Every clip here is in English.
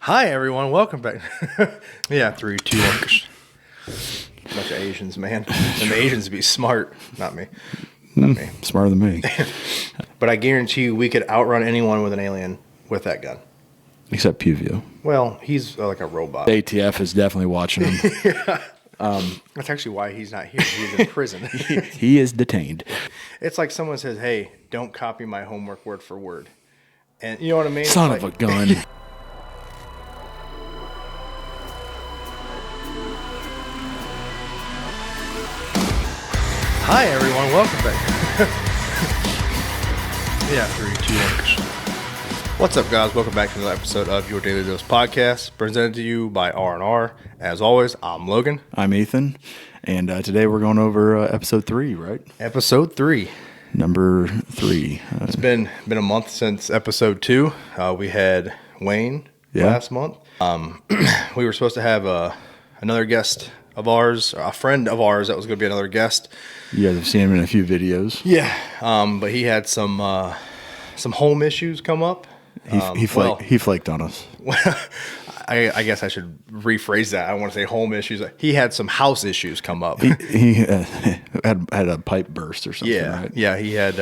Hi, everyone. Welcome back. Yeah, 3, 2, 1. Bunch of Asians, man. And the Asians be smart. Not me. Not me. Smarter than me. But I guarantee you we could outrun anyone with an alien with that gun. Except Puvio. Well, he's like a robot. The ATF is definitely watching him. Yeah. That's actually why he's not here. He's in prison. He is detained. It's like someone says, hey, don't copy my homework word for word. And you know what I mean? Son of a gun. Hi, everyone. Welcome back. Yeah, 3, 2, 1. What's up, guys? Welcome back to another episode of Your Daily Dose Podcast, presented to you by R&R. As always, I'm Logan. I'm Ethan. And today we're going over episode 3, right? Episode 3. Number 3. It's been a month since episode 2. We had Wayne last month. We were supposed to have another guest of ours, a friend of ours that was going to be another guest. You guys have seen him in a few videos. Yeah, but he had some home issues come up. He flaked on us. I guess I should rephrase that. I don't want to say home issues. He had some house issues come up. He had a pipe burst or something, right? Yeah, he had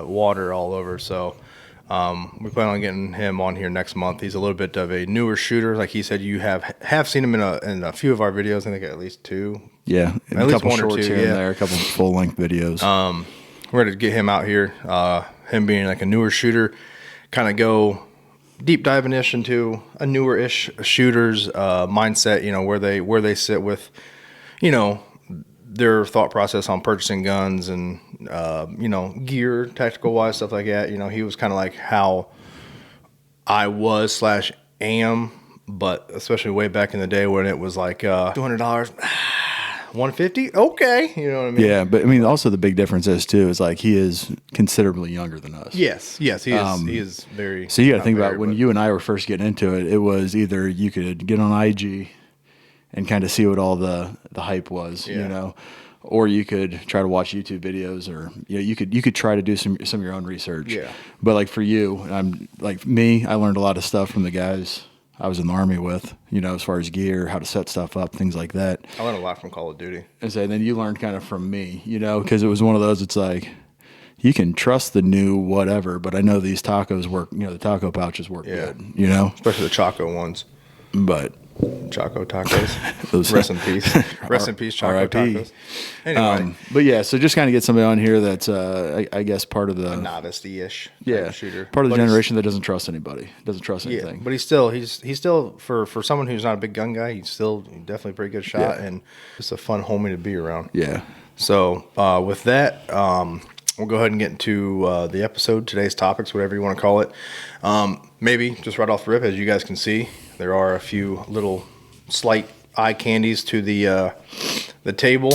water all over. So we plan on getting him on here next month. He's a little bit of a newer shooter. Like he said, you have seen him in a few of our videos. I think at least 2. Yeah, at least 1 or 2. Here and there, a couple full-length videos. We're going to get him out here. Him being like a newer shooter, kind of go deep diving into a newer-ish shooter's mindset, where they sit with, their thought process on purchasing guns and, gear, tactical-wise, stuff like that. He was kind of like how I was / am, but especially way back in the day when it was like $200, $150, okay, you know what I mean? Yeah, but I mean, also the big difference is too is like he is considerably younger than us. Yes, he is. He is very. So you got to think about when you and I were first getting into it. It was either you could get on IG and kind of see what all the hype was, or you could try to watch YouTube videos, or you could try to do some of your own research. Yeah. But like for you, I'm like me. I learned a lot of stuff from the guys I was in the Army with, as far as gear, how to set stuff up, things like that. I learned a lot from Call of Duty. And then you learned kind of from me, because it was one of those, it's like, you can trust the new whatever, but I know these tacos work, the taco pouches work good, Especially the Choco ones. But Choco tacos. Rest in peace. Rest in peace, Choco tacos. Anyway. But yeah, so just kind of get somebody on here that's, I guess, part of the... A novice-ish shooter. Part of the generation that doesn't trust anybody, doesn't trust anything. But he's still, for someone who's not a big gun guy, he's still definitely a pretty good shot, and just a fun homie to be around. Yeah. So with that, we'll go ahead and get into the episode, today's topics, whatever you want to call it. Maybe just right off the rip, as you guys can see, there are a few little slight eye candies to the table.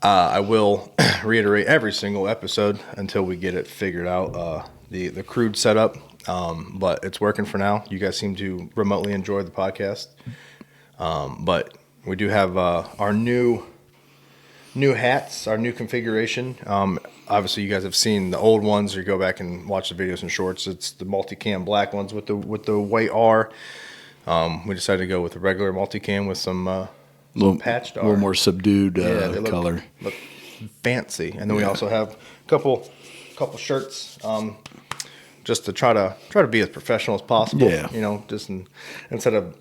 I will reiterate every single episode until we get it figured out, the crude setup. But it's working for now. You guys seem to remotely enjoy the podcast. But we do have our new hats, our new configuration. Obviously, you guys have seen the old ones, or you go back and watch the videos and shorts. It's the multicam black ones with the white R. We decided to go with the regular multicam with some patched R. A little more subdued color. Look fancy. And then we also have a couple shirts, just to try to be as professional as possible. Yeah. Just instead of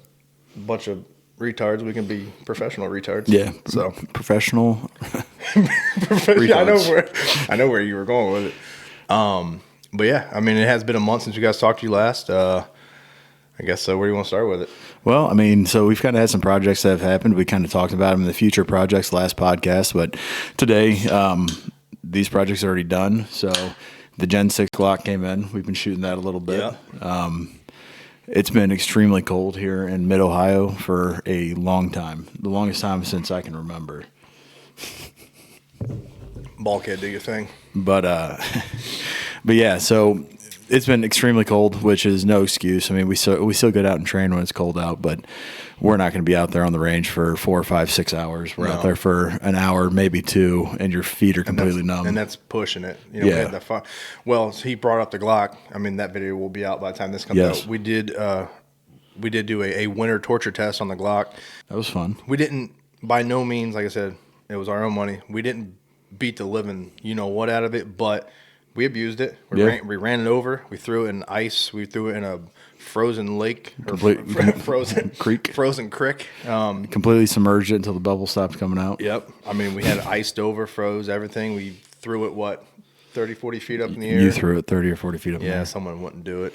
a bunch of retards, we can be professional retards. Yeah. So professional. I know where you were going with it. But yeah, I mean, it has been a month since you guys talked to you last. I guess where do you want to start with it? Well, I mean, so we've kind of had some projects that have happened. We kind of talked about them in the future projects last podcast, but today these projects are already done. So the Gen 6 Glock came in. We've been shooting that a little bit. Yeah. It's been extremely cold here in mid-Ohio for a long time, the longest time since I can remember. Bulkhead, do your thing. But yeah, so it's been extremely cold, which is no excuse. I mean, we still get out and train when it's cold out, but we're not going to be out there on the range for 4 or 5, 6 hours. We're out there for an hour, maybe 2, and your feet are completely numb. And that's pushing it. You know, we had the well, so he brought up the Glock. I mean, that video will be out by the time this comes out. We did we did do a winter torture test on the Glock. That was fun. We didn't, by no means, like I said, it was our own money. We didn't beat the living what out of it, but we abused it. We ran it over. We threw it in ice. We threw it in a frozen lake or frozen creek. Frozen creek. Completely submerged it until the bubble stopped coming out. Yep. I mean, we had it iced over, froze everything. We threw it 30, 40 feet up in the air. You threw it 30 or 40 feet up in the air. Yeah, someone wouldn't do it.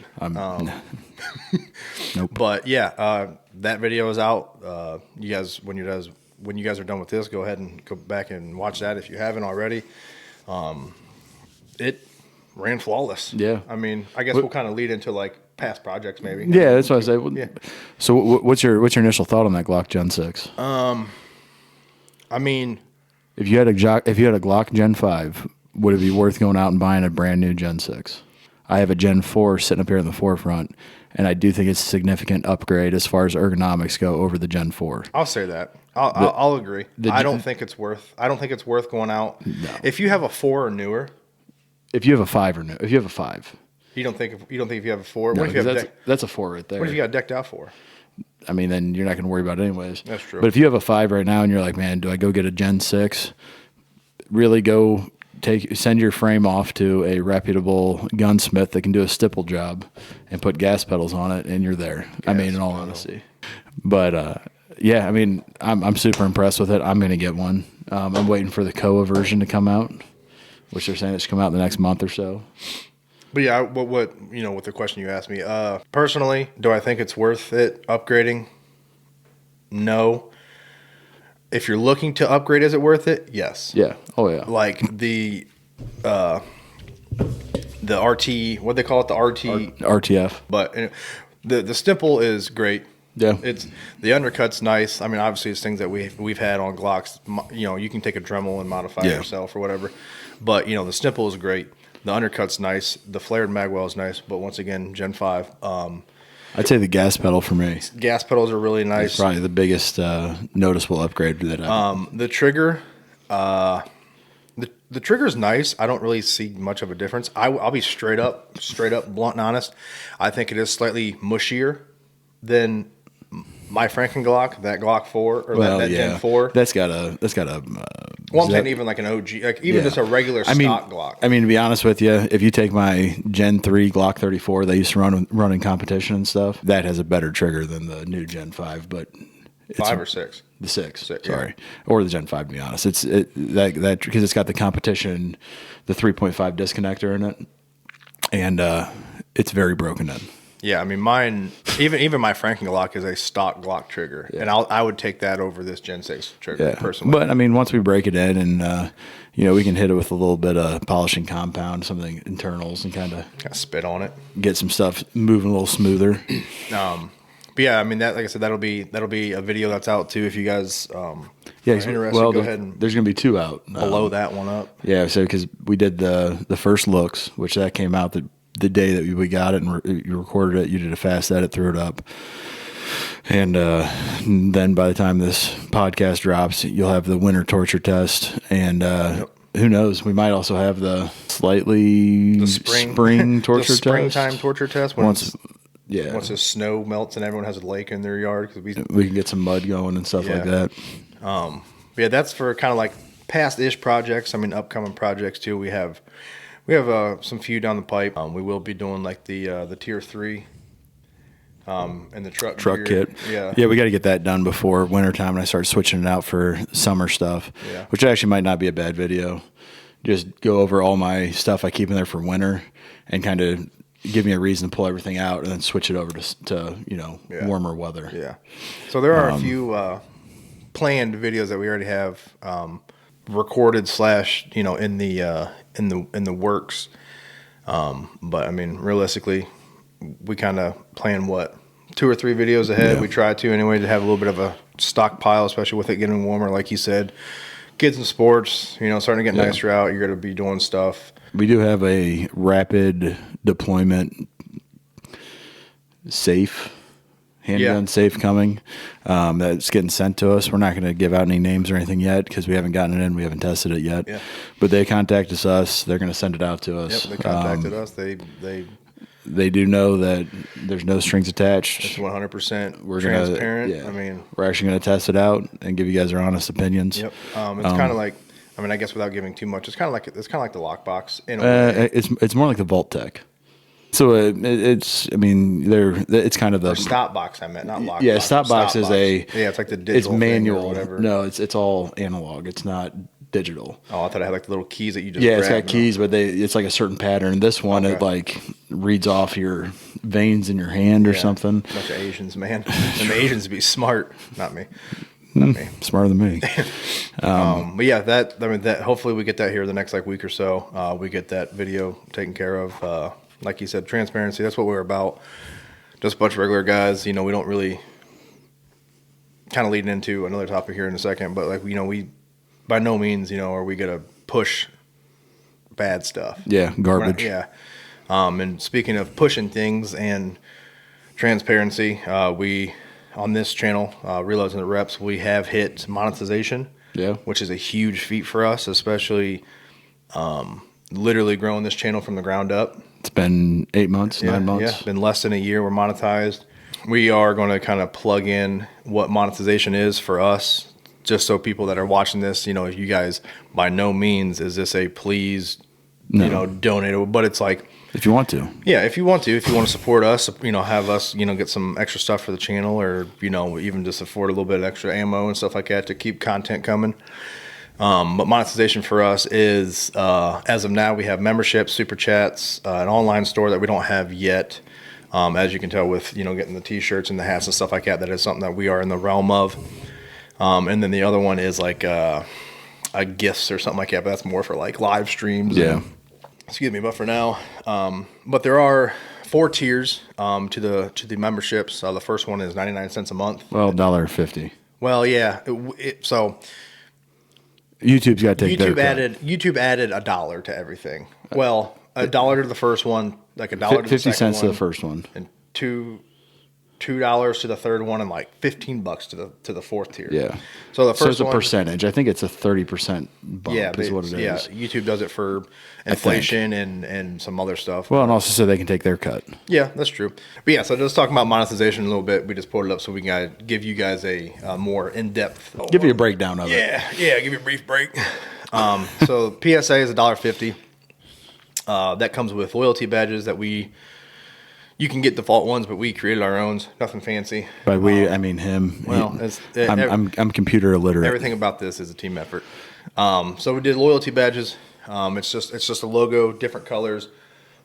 Nope. But yeah, that video is out. You guys, when you guys are done with this, go ahead and go back and watch that if you haven't already. It ran flawless. Yeah. I mean, I guess we'll kind of lead into like past projects maybe. Yeah, that's what I say. Yeah. So what's your initial thought on that Glock Gen 6? I mean, if you had a Glock Gen 5, would it be worth going out and buying a brand new Gen 6? I have a Gen 4 sitting up here in the forefront, and I do think it's a significant upgrade as far as ergonomics go over the Gen 4. I'll say that. I'll agree. I don't think it's worth going out. No. If you have a 4 or newer, if you have a 5 or no, if you have a 5, you don't think if you have a 4. no, What if you have that's a 4 right there. What if you got decked out for? I mean, then you're not going to worry about it anyways. That's true. But if you have a 5 right now and you're like, man, do I go get a Gen 6? Really go send your frame off to a reputable gunsmith that can do a stipple job and put gas pedals on it, and you're there. I mean, in all honesty. But yeah, I mean, I'm super impressed with it. I'm going to get one. I'm waiting for the Koa version to come out, which they're saying it should come out in the next month or so. But yeah, what with the question you asked me, personally, do I think it's worth it upgrading? No. If you're looking to upgrade, is it worth it? Yes. Yeah. Oh yeah. Like the RT, what they call it, the RT RTF. But the stipple is great. Yeah. It's the undercut's nice. I mean, obviously, it's things that we've had on Glocks. You can take a Dremel and modify it yourself or whatever. But the stipple is great. The undercut's nice. The flared magwell is nice. But once again, Gen 5. I'd say the gas pedal for me. Gas pedals are really nice. It's probably the biggest noticeable upgrade that the trigger, the trigger's nice. I don't really see much of a difference. I'll be straight up, blunt and honest. I think it is slightly mushier than my Franken Glock, that Glock 4 or that Gen 4. That's got a. Well, I'm saying even like an OG, like even just a regular stock Glock. I mean, to be honest with you, if you take my Gen 3 Glock 34, they used to run in competition and stuff. That has a better trigger than the new Gen 5, but it's 5 or 6. The 6, yeah. sorry, or the Gen 5. To be honest, it's that because it's got the competition, the 3.5 disconnector in it, and it's very broken in. Yeah, I mean, mine, even my Franken Glock is a stock Glock trigger, and I would take that over this Gen 6 trigger personally. But I mean, once we break it in, and we can hit it with a little bit of polishing compound, some of the internals, and kind of spit on it, get some stuff moving a little smoother. But yeah, I mean, that, like I said, that'll be a video that's out too. If you guys are interested, go ahead and there's going to be 2 out. Blow that one up. Yeah, so because we did the first looks, which that came out the day that we got it, and you recorded it, you did a fast edit, threw it up. And then by the time this podcast drops, you'll have the winter torture test. And who knows, we might also have the spring torture test. Springtime torture test. Once the snow melts and everyone has a lake in their yard. Cause we can get some mud going and stuff like that. Yeah, that's for kind of like past-ish projects. I mean, upcoming projects too. We have some few down the pipe. We will be doing like the tier 3 and the truck kit. Yeah, we got to get that done before wintertime, and I start switching it out for summer stuff, which actually might not be a bad video. Just go over all my stuff I keep in there for winter and kind of give me a reason to pull everything out and then switch it over to warmer weather. Yeah. So there are a few planned videos that we already have recorded / in the works. But I mean, realistically, we kind of plan 2 or 3 videos ahead. We try to anyway to have a little bit of a stockpile, especially with it getting warmer. Like you said, kids in sports, starting to get nicer out. You're going to be doing stuff. We do have a rapid deployment handgun safe coming that's getting sent to us. We're not going to give out any names or anything yet because we haven't gotten it in. We haven't tested it yet. But they contacted us. They're going to send it out to us. Yep, they contacted us. They they do know that there's no strings attached. It's 100% We're transparent. Gonna, yeah, I mean, we're actually going to test it out and give you guys our honest opinions. Yep. It's kind of like, I mean, I guess without giving too much, it's kind of like the lockbox in a way. It's more like the Vault Tech. So it's, I mean, it's kind of the stop box. I meant not lockbox. Yeah, stop box is it's like the digital. It's manual. Or whatever. No, it's all analog. It's not digital. Oh, I thought I had like the little keys that you just. Yeah, it's got keys, but it's like a certain pattern. This one, it like reads off your veins in your hand or something. Bunch of Asians, man. And the Asians be smart, not me. Not me. Smarter than me. But yeah, that hopefully we get that here the next like week or so. We get that video taken care of. Like you said, transparency. That's what we're about. Just a bunch of regular guys. We don't really. Kind of leading into another topic here in a second, but like we by no means are we gonna push bad stuff. Yeah, garbage. And speaking of pushing things and transparency, we on this channel, Reloads and the Reps, we have hit monetization. Yeah, which is a huge feat for us, especially literally growing this channel from the ground up. It's been 8 months, 9 months. Yeah, been less than a year. We're monetized. We are going to kind of plug in what monetization is for us, just so people that are watching this, if you guys, by no means is this a please, donate, but it's like, if you want to. Yeah, if you want to support us, have us, get some extra stuff for the channel, or, even just afford a little bit of extra ammo and stuff like that to keep content coming. But monetization for us is, as of now, we have memberships, super chats, an online store that we don't have yet. As you can tell with, getting the t-shirts and the hats and stuff like that, that is something that we are in the realm of. And then the other one is like, a gifts or something like that, but that's more for like live streams. Yeah. Excuse me. But for now, but there are 4 tiers, to the memberships. The first one is 99 cents a month. Well, $1.50. Well, yeah. So YouTube's got to take their cut. YouTube added $1 to everything. Well, $1 to the first one, like $1 to the second one, 50 cents to the first one, and $2 to the third one, and like $15 to the fourth tier. Yeah. So the first it's a percentage. I think it's a 30% bump. Yeah, is what it is. Yeah, YouTube does it for inflation and some other stuff. Well, and also so they can take their cut. Yeah, that's true. But yeah, so just talking about monetization a little bit, we just pulled it up so we can give you guys a more in-depth. Give you a breakdown of it. Yeah, give you a brief break. So PSA is $1.50. That comes with loyalty badges that you can get default ones, but we created our own. Nothing fancy. By we, I mean him. Well, I'm computer illiterate. Everything about this is a team effort. So we did loyalty badges. It's just a logo, different colors.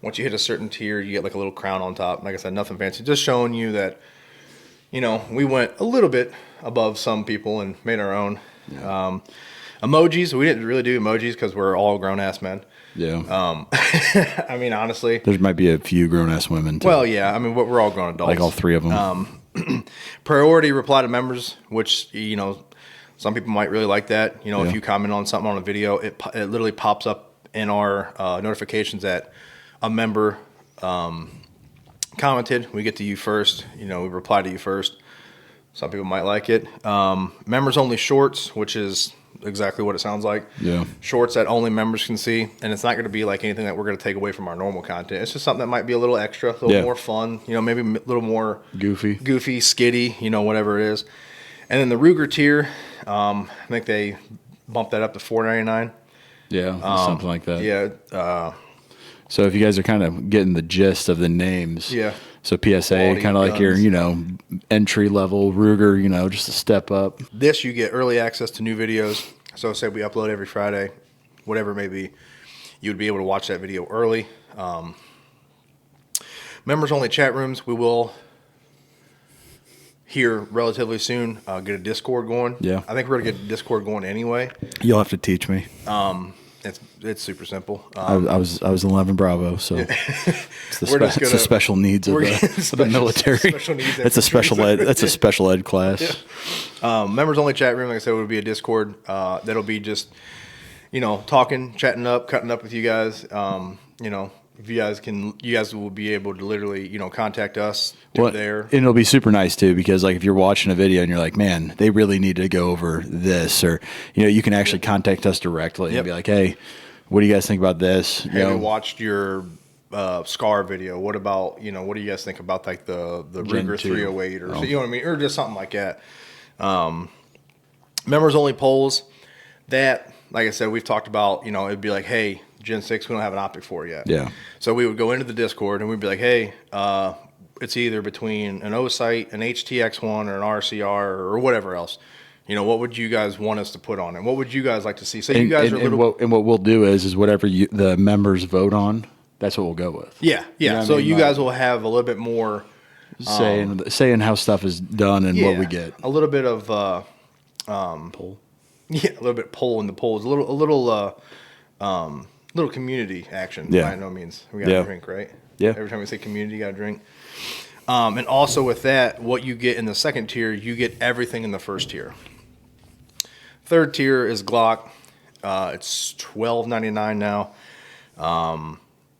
Once you hit a certain tier, you get like a little crown on top. Like I said, nothing fancy. Just showing you that, we went a little bit above some people and made our own. Yeah. Emojis, we didn't really do emojis because we're all grown ass men. Yeah. I mean, honestly, there might be a few grown ass women too. Well, yeah. I mean, we're all grown adults. Like all 3 of them. Priority reply to members, which some people might really like that. If you comment on something on a video, it literally pops up in our notifications that a member commented. We get to you first. We reply to you first. Some people might like it. Members only shorts, which is exactly what it sounds like. Yeah. Shorts that only members can see, and it's not going to be like anything that we're going to take away from our normal content. It's just something that might be a little extra, a little more fun, maybe a little more goofy, skitty, whatever it is. And then the Ruger tier, I think they bumped that up to $4.99. Yeah, something like that. Yeah. So if you guys are kind of getting the gist of the names, yeah. So PSA, kind of like your, entry level Ruger, just a step up. This, you get early access to new videos. So say we upload every Friday, whatever it may be, you would be able to watch that video early. Members only chat rooms. We will here relatively soon get a Discord going. Yeah. I think we're going to get a Discord going anyway. You'll have to teach me. It's super simple. I was 11 Bravo, so it's the special needs of the military. Special needs. It's a special ed. That's a special ed class. Yeah. Members only chat room. Like I said, would be a Discord. That'll be just talking, chatting up, cutting up with you guys. If you guys will be able to literally contact us there. And it'll be super nice too, because like if you're watching a video and you're like, man, they really need to go over this, or you can actually contact us directly and be like, hey, what do you guys think about this? Have you watched your Scar video? What about, what do you guys think about like the Gen Ruger 2. 308 or you know what I mean, or just something like that? Members only polls. That, like I said, we've talked about. It'd be like, hey, Gen 6, we don't have an optic for it yet. Yeah. So we would go into the Discord and we'd be like, hey, it's either between an O-Sight, an HTX1, or an RCR, or whatever else. What would you guys want us to put on it? What would you guys like to see? So you guys are a little... And what we'll do is whatever the members vote on, that's what we'll go with. Yeah. You know what I So mean? you guys will have a little bit more... saying how stuff is done and what we get. A little bit of... Poll. Yeah, a little bit poll in the polls. A little community action. Yeah. By no means. We got to drink, right? Yeah. Every time we say community, you got to drink. And also with that, what you get in the second tier, you get everything in the first tier. Third tier is Glock. It's $12.99 now.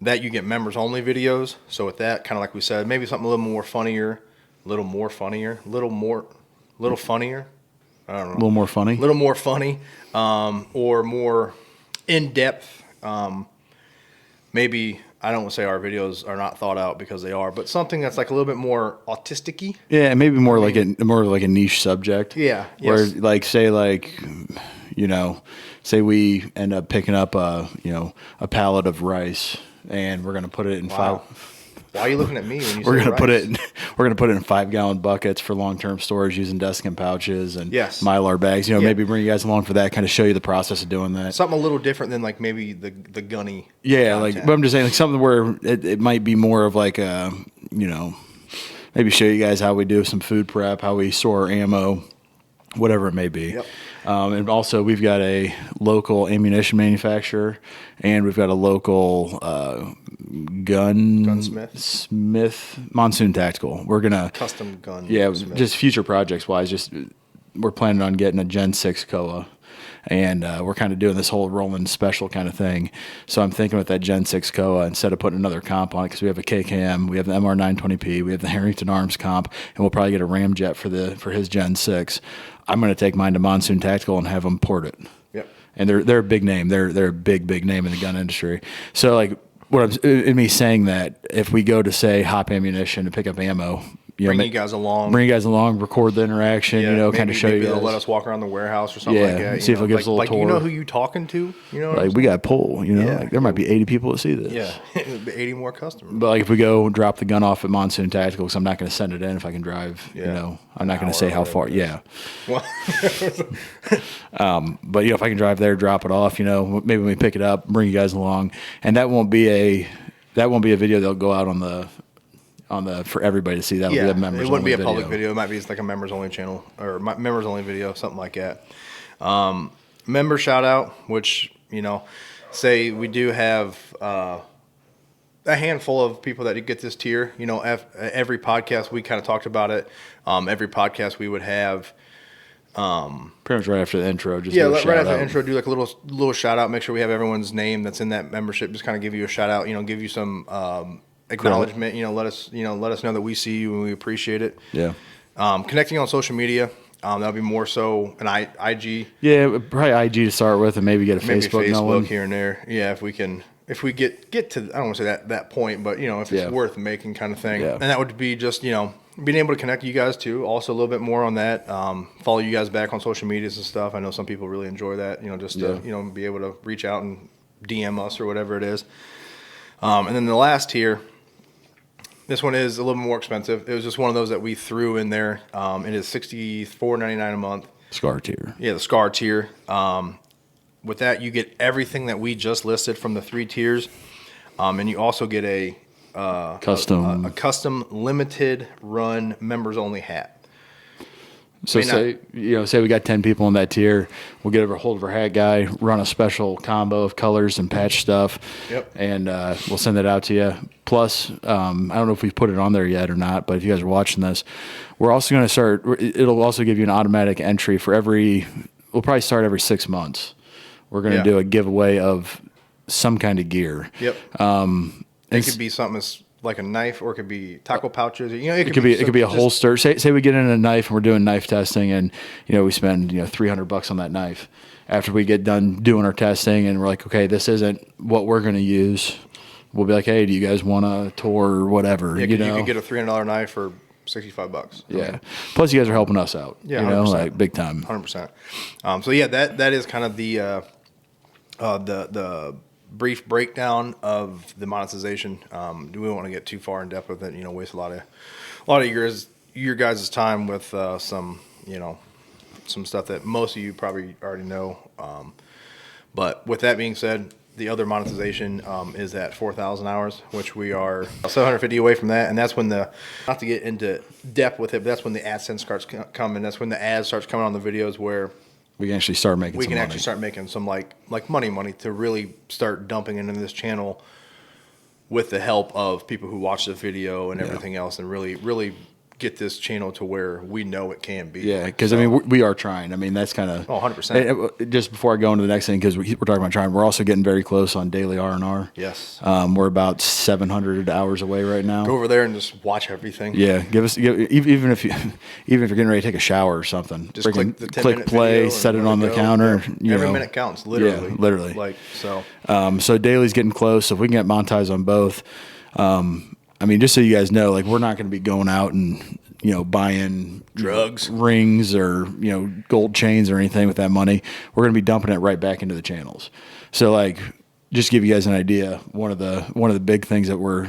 That you get members only videos. So with that, kind of like we said, maybe something a little funnier. I don't know. A little more funny. A little more funny, or more in depth. Maybe I don't want to say our videos are not thought out, because they are, but something that's like a little bit more autistic-y. Yeah, maybe more like a niche subject. Yeah. Where Yes. say we end up picking up a pallet of rice and we're gonna put it in Wow. Why are you looking at me when you We're say gonna rice? put it in 5-gallon buckets for long-term storage using desiccant pouches and Yes. Mylar bags. Maybe bring you guys along for that, kind of show you the process of doing that. Something a little different than like maybe the gunny. Yeah, content. but I'm just saying like something where it might be more of like maybe show you guys how we do some food prep, how we store our ammo, whatever it may be. Yep. And also we've got a local ammunition manufacturer and we've got a local gunsmith, Monsoon Tactical. We're gonna Custom gun. Yeah, smith. just future projects wise, we're planning on getting a Gen 6 Koa. And we're kind of doing this whole rolling special kind of thing. So I'm thinking with that Gen 6 Koa, instead of putting another comp on it, because we have a KKM, we have the MR920P, we have the Harrington Arms comp, and we'll probably get a Ramjet for his Gen 6. I'm going to take mine to Monsoon Tactical and have them port it. Yep. And they're a big name. They're a big name in the gun industry. So like in me saying that, if we go to say Hop Ammunition to pick up ammo, bring you guys along, record the interaction, kind of show you guys. They'll let us walk around the warehouse or something like that. See if they'll give us a little tour. You know who you talking to? Like we got a poll, like there might be 80 people that see this. Yeah, 80 more customers. But like if we go drop the gun off at Monsoon Tactical, because I'm not going to send it in if I can drive, I'm not going to say how far. Yeah. Well, but if I can drive there, drop it off, maybe when we pick it up, bring you guys along, and that won't be a video that'll go out on the for everybody to see. That'll be a members. It wouldn't be a video. public video. It might be just like a members only channel or members only video, something like that. Member shout out, which say we do have a handful of people that get this tier. Every podcast we kind of talked about it. Every podcast we would have. Pretty much right after the intro, right after the intro, do like a little shout out. Make sure we have everyone's name that's in that membership. Just kind of give you a shout out. Give you some acknowledgement. Let us know that we see you and we appreciate it. Yeah. Connecting on social media. That'll be more so an IG. Yeah, probably IG to start with, and maybe get a Facebook here and there. Yeah, if we get to, I don't want to say that point, but if it's worth making kind of thing. Yeah. And that would be just being able to connect you guys too. Also a little bit more on that. Follow you guys back on social medias and stuff. I know some people really enjoy that. To be able to reach out and DM us or whatever it is. And then the last tier. This one is a little more expensive. It was just one of those that we threw in there. It is $64.99 a month. Scar tier. Yeah, the Scar tier. With that, you get everything that we just listed from the 3 tiers, and you also get a custom limited run members only hat. So say we got 10 people in that tier, we'll get a hold of our hat guy, run a special combo of colors and patch stuff. Yep. And we'll send that out to you. Plus, I don't know if we've put it on there yet or not, but if you guys are watching this, we're also going to start. It'll also give you an automatic entry for we'll probably start every 6 months. We're going to do a giveaway of some kind of gear. Yep. It could be something as like a knife, or it could be tackle pouches. It could be a holster. Say we get in a knife and we're doing knife testing, and we spend $300 on that knife. After we get done doing our testing, and we're like, okay, this isn't what we're going to use we'll be like, hey, do you guys want a tour or whatever? Yeah, you 'cause know, you could get a $300 knife for $65. yeah. Plus, you guys are helping us out. Yeah, you know, 100%. like big time. 100%. So yeah, that is kind of the brief breakdown of the monetization. Do we want to get too far in depth with it? Waste a lot of your guys' time with some some stuff that most of you probably already know. But with that being said, the other monetization is at 4,000 hours, which we are 750 away from that. And that's when not to get into depth with it, but that's when the AdSense starts coming. That's when the ads starts coming on the videos where We can actually start making. we some can money. actually start making some like money to really start dumping into this channel with the help of people who watch the video and everything else, and really get this channel to where we know it can be. Yeah, because I mean, we are trying. I mean, that's kind of 100%. Just before I go into the next thing, because we're talking about trying, we're also getting very close on daily R&R. Yes. We're about 700 hours away right now. Go over there and just watch everything. Yeah, even if you're getting ready to take a shower or something, Just click the 10 click minute play, video set and it let on the go. counter. Yeah. Every know. minute counts, literally. Yeah, literally. Like so. So daily's getting close. So if we can get monetized on both, I mean, just so you guys know, like we're not going to be going out and buying Drugs, rings, or gold chains or anything with that money. We're going to be dumping it right back into the channels. So like, just to give you guys an idea, one of the big things that we're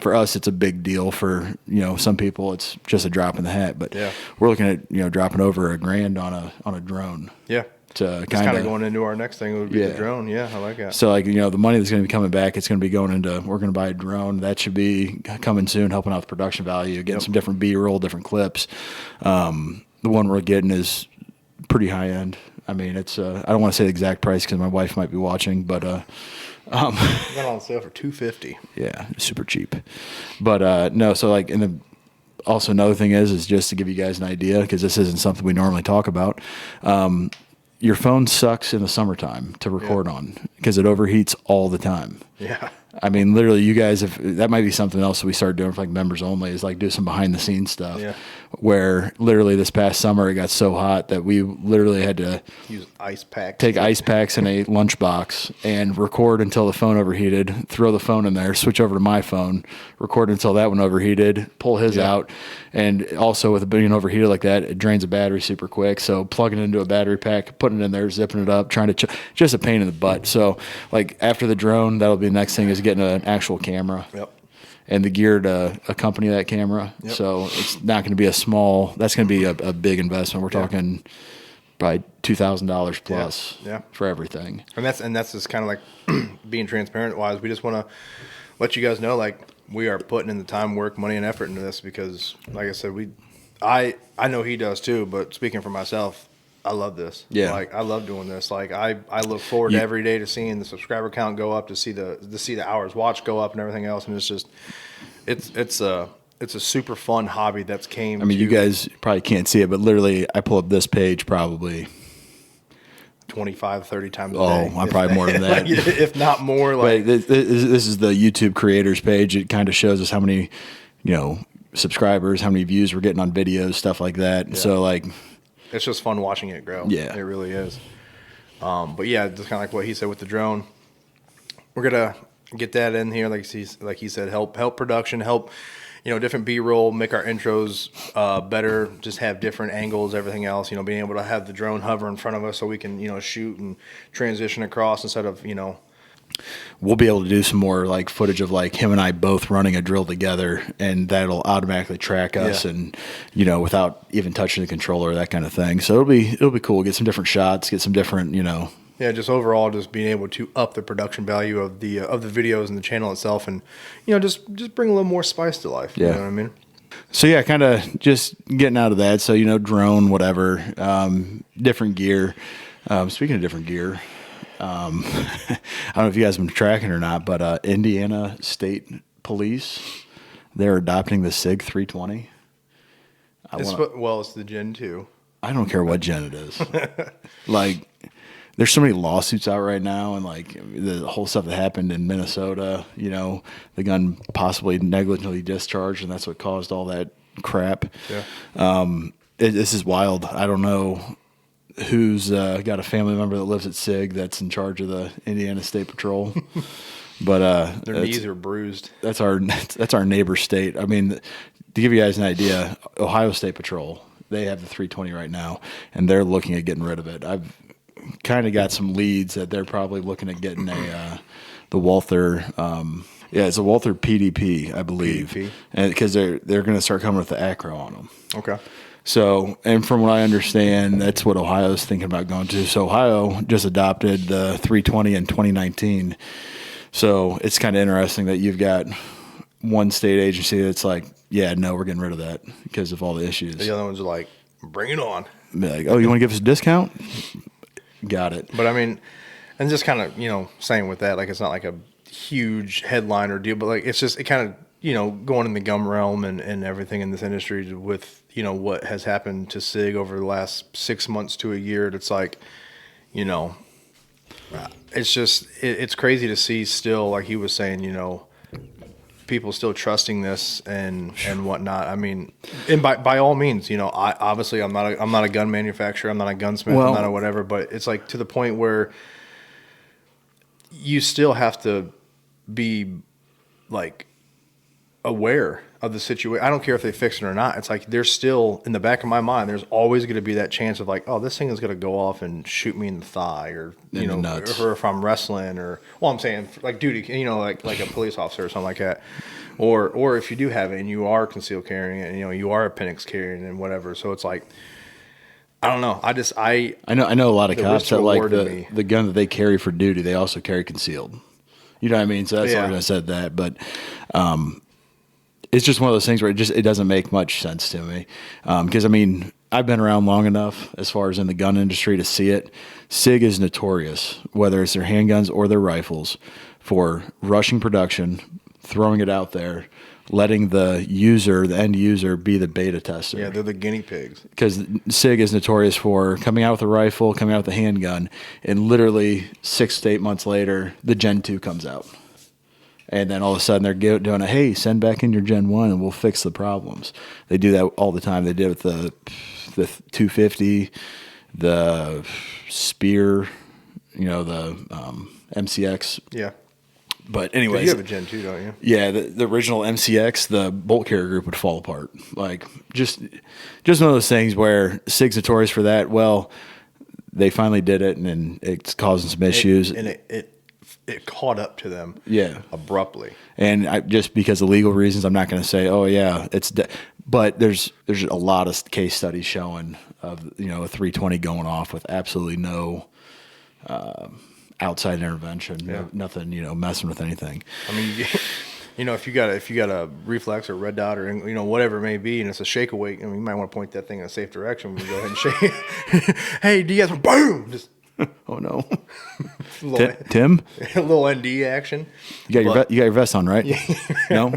for us, it's a big deal. For some people, it's just a drop in the hat. But yeah, we're looking at dropping over $1,000 on a drone. Yeah. To kind of going into our next thing would be the drone. Yeah, I like that. So like the money that's going to be coming back, it's going to be going into, we're going to buy a drone that should be coming soon, helping out with production value, getting some different B-roll, different clips. The one we're getting is pretty high end. I mean, it's I don't want to say the exact price because my wife might be watching, but got on sale for $250. Yeah, super cheap. But no, so like also another thing is just to give you guys an idea, because this isn't something we normally talk about. Your phone sucks in the summertime to record on because it overheats all the time. Yeah. I mean, literally, you guys, that might be something else that we started doing for like members only, is like do some behind the scenes stuff. Yeah. Where literally this past summer it got so hot that we literally had to use ice packs. Take ice packs in a lunchbox and record until the phone overheated, throw the phone in there, switch over to my phone, record until that one overheated, pull his out. And also with it being overheated like that, it drains a battery super quick. So plugging it into a battery pack, putting it in there, zipping it up, trying to just a pain in the butt. So like after the drone, that'll be the next thing, is getting an actual camera. Yep. And the gear to accompany that camera. Yep. So it's not going to be that's going to be a big investment. We're talking probably $2,000 plus for everything. And that's just kind of like being transparent wise. We just want to let you guys know, like, we are putting in the time, work, money, and effort into this because, like I said, I know he does too, but speaking for myself, I love this. Yeah. Like, I love doing this. Like, I look forward to every day to seeing the subscriber count go up, to see the hours watched go up and everything else. And it's just, it's a super fun hobby that's came. I mean, you guys probably can't see it, but literally I pull up this page probably 25, 30 times a day. Oh, I'm probably more than that. Like, if not more. Like, but this is the YouTube creators page. It kind of shows us how many, subscribers, how many views we're getting on videos, stuff like that. Yeah. So like, it's just fun watching it grow. Yeah, it really is. But yeah, just kind of like what he said with the drone, we're gonna get that in here. Like he said, help production, help different B-roll, make our intros better, just have different angles, everything else. Being able to have the drone hover in front of us so we can shoot and transition across instead of We'll be able to do some more like footage of like him and I both running a drill together, and that'll automatically track us, and without even touching the controller, that kind of thing. So it'll be cool. Get some different shots, get some different Yeah, just overall, just being able to up the production value of the videos and the channel itself, and just bring a little more spice to life. Yeah. You know what I mean? So yeah, kind of just getting out of that. So drone, whatever, different gear. Speaking of different gear. I don't know if you guys have been tracking or not, but Indiana State Police, they're adopting the SIG 320. It's the Gen 2. I don't care what gen it is. Like, there's so many lawsuits out right now, and like the whole stuff that happened in Minnesota, the gun possibly negligently discharged, and that's what caused all that crap. Yeah. This is wild. I don't know who's got a family member that lives at SIG that's in charge of the Indiana State Patrol. But Their knees are bruised. that's our neighbor state. I mean, to give you guys an idea, Ohio State Patrol, they have the 320 right now, and they're looking at getting rid of it. I've kind of got some leads that they're probably looking at getting the Walther. It's a Walther PDP, I believe, PDP? and because they're going to start coming with the acro on them. Okay. So, and from what I understand, that's what Ohio's thinking about going to. So Ohio just adopted the 320 in 2019. So it's kind of interesting that you've got one state agency that's like, yeah, no, we're getting rid of that because of all the issues. The other ones are like, bring it on. Be like, oh, you want to give us a discount? Got it. But I mean, and just kind of, saying with that, like, it's not like a huge headline or deal, but like, it's just, it kind of, going in the gum realm and everything in this industry with, what has happened to SIG over the last 6 months to a year. It's like, it's just, it's crazy to see still, like he was saying, people still trusting this and whatnot. I mean, and by all means, I obviously I'm not a gun manufacturer, I'm not a gunsmith, I'm not a whatever, but it's like to the point where you still have to be like aware of the situation. I don't care if they fix it or not. It's like there's still in the back of my mind, there's always going to be that chance of like, oh, this thing is going to go off and shoot me in the thigh, or or if I'm wrestling, or I'm saying like duty, like a police officer or something like that, or if you do have it and you are concealed carrying it, and you are appendix carrying and whatever. So it's like, I don't know. I know a lot of cops that like the gun that they carry for duty, they also carry concealed. You know what I mean? So that's why I said that, but. It's just one of those things where it doesn't make much sense to me. Because, I mean, I've been around long enough as far as in the gun industry to see it. SIG is notorious, whether it's their handguns or their rifles, for rushing production, throwing it out there, letting the end user, be the beta tester. Yeah, they're the guinea pigs. Because SIG is notorious for coming out with a rifle, coming out with a handgun, and literally 6 to 8 months later, the Gen 2 comes out. And then all of a sudden they're doing hey, send back in your Gen 1 and we'll fix the problems. They do that all the time. They did it with the 250, the Spear, the MCX. Yeah. But anyways. You have a Gen 2, don't you? Yeah, the original MCX, the bolt carrier group would fall apart. Like, just one of those things where SIG's notorious for that. Well, they finally did it, and then it's causing some issues. It caught up to them, abruptly. And just because of legal reasons, I'm not going to say, oh yeah, but there's a lot of case studies showing of a 320 going off with absolutely no outside intervention, nothing messing with anything. I mean, if you got a reflex or red dot or whatever it may be, and it's a shake awake, you might want to point that thing in a safe direction when you go ahead and shake. Hey, do you guys boom? Just oh no, Tim, a little ND action. You got your vest on, right? No, I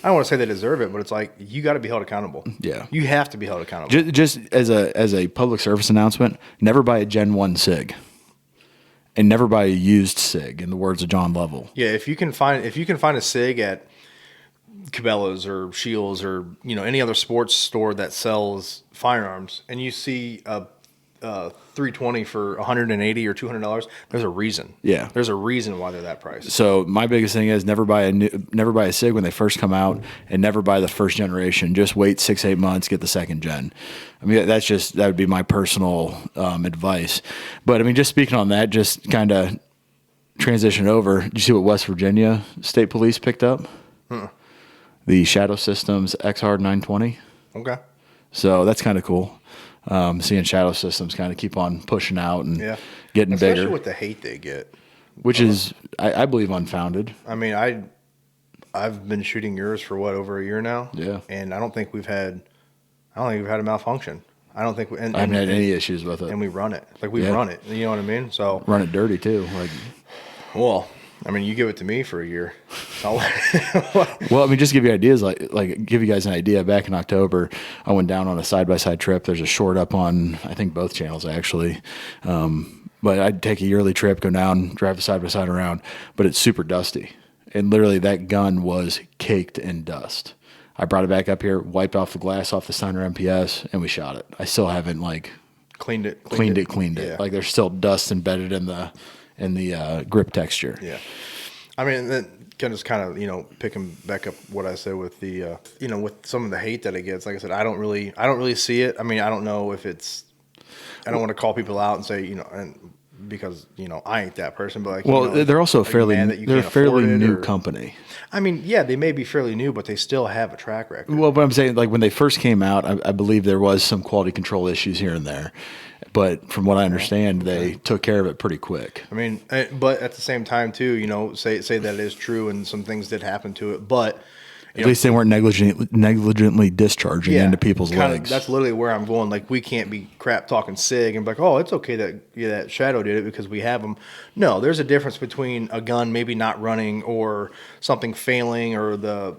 don't want to say they deserve it, but it's like you got to be held accountable. Yeah, you have to be held accountable. Just as a public service announcement, never buy a Gen 1 SIG, and never buy a used SIG. In the words of John Lovell. Yeah, if you can find a SIG at Cabela's or Shields or any other sports store that sells firearms, and you see a 320 for $180 or $200, there's a reason. Yeah, there's a reason why they're that price. So my biggest thing is never buy a SIG when they first come out, and never buy the first generation. Just wait 6-8 months, get the second gen. I mean, that would be my personal advice. But I mean, just speaking on that, just kind of transition over. Did you see what West Virginia State Police picked up? The Shadow Systems XR 920. Okay. So that's kind of cool. Seeing Shadow Systems kind of keep on pushing out and getting especially bigger. with the hate they get. Which is, I believe, unfounded. I mean, I've been shooting yours for over a year now. Yeah. And I don't think we've had a malfunction. I don't think I haven't had any issues with it. And we run it. Like we run it. You know what I mean? So run it dirty too. Like, well, I mean, you give it to me for a year. Well, I mean, just to give you ideas, like give you guys an idea. Back in October, I went down on a side-by-side trip. There's a short up on, I think, both channels, actually. But I'd take a yearly trip, go down, drive the side-by-side around. But it's super dusty. And literally that gun was caked in dust. I brought it back up here, wiped off the glass off the Steiner MPS, and we shot it. I still haven't, cleaned it. Cleaned it. Like, there's still dust embedded in the grip texture. Yeah. I mean, that can just kind of, picking back up what I said with the, with some of the hate that it gets. Like I said, I don't really see it. I mean, I don't know if it's. I don't want to call people out and say, and because I ain't that person, but like, they're also they're a fairly new or, company. I mean, yeah, they may be fairly new, but they still have a track record. Well, but I'm saying, like, when they first came out, I believe there was some quality control issues here and there. But from what I understand, they took care of it pretty quick. I mean, but at the same time, too, say that it is true and some things did happen to it, but at least they weren't negligently discharging into people's legs. That's literally where I'm going. Like, we can't be crap talking SIG and be like, oh, it's okay that Shadow did it because we have them. No, there's a difference between a gun maybe not running or something failing or the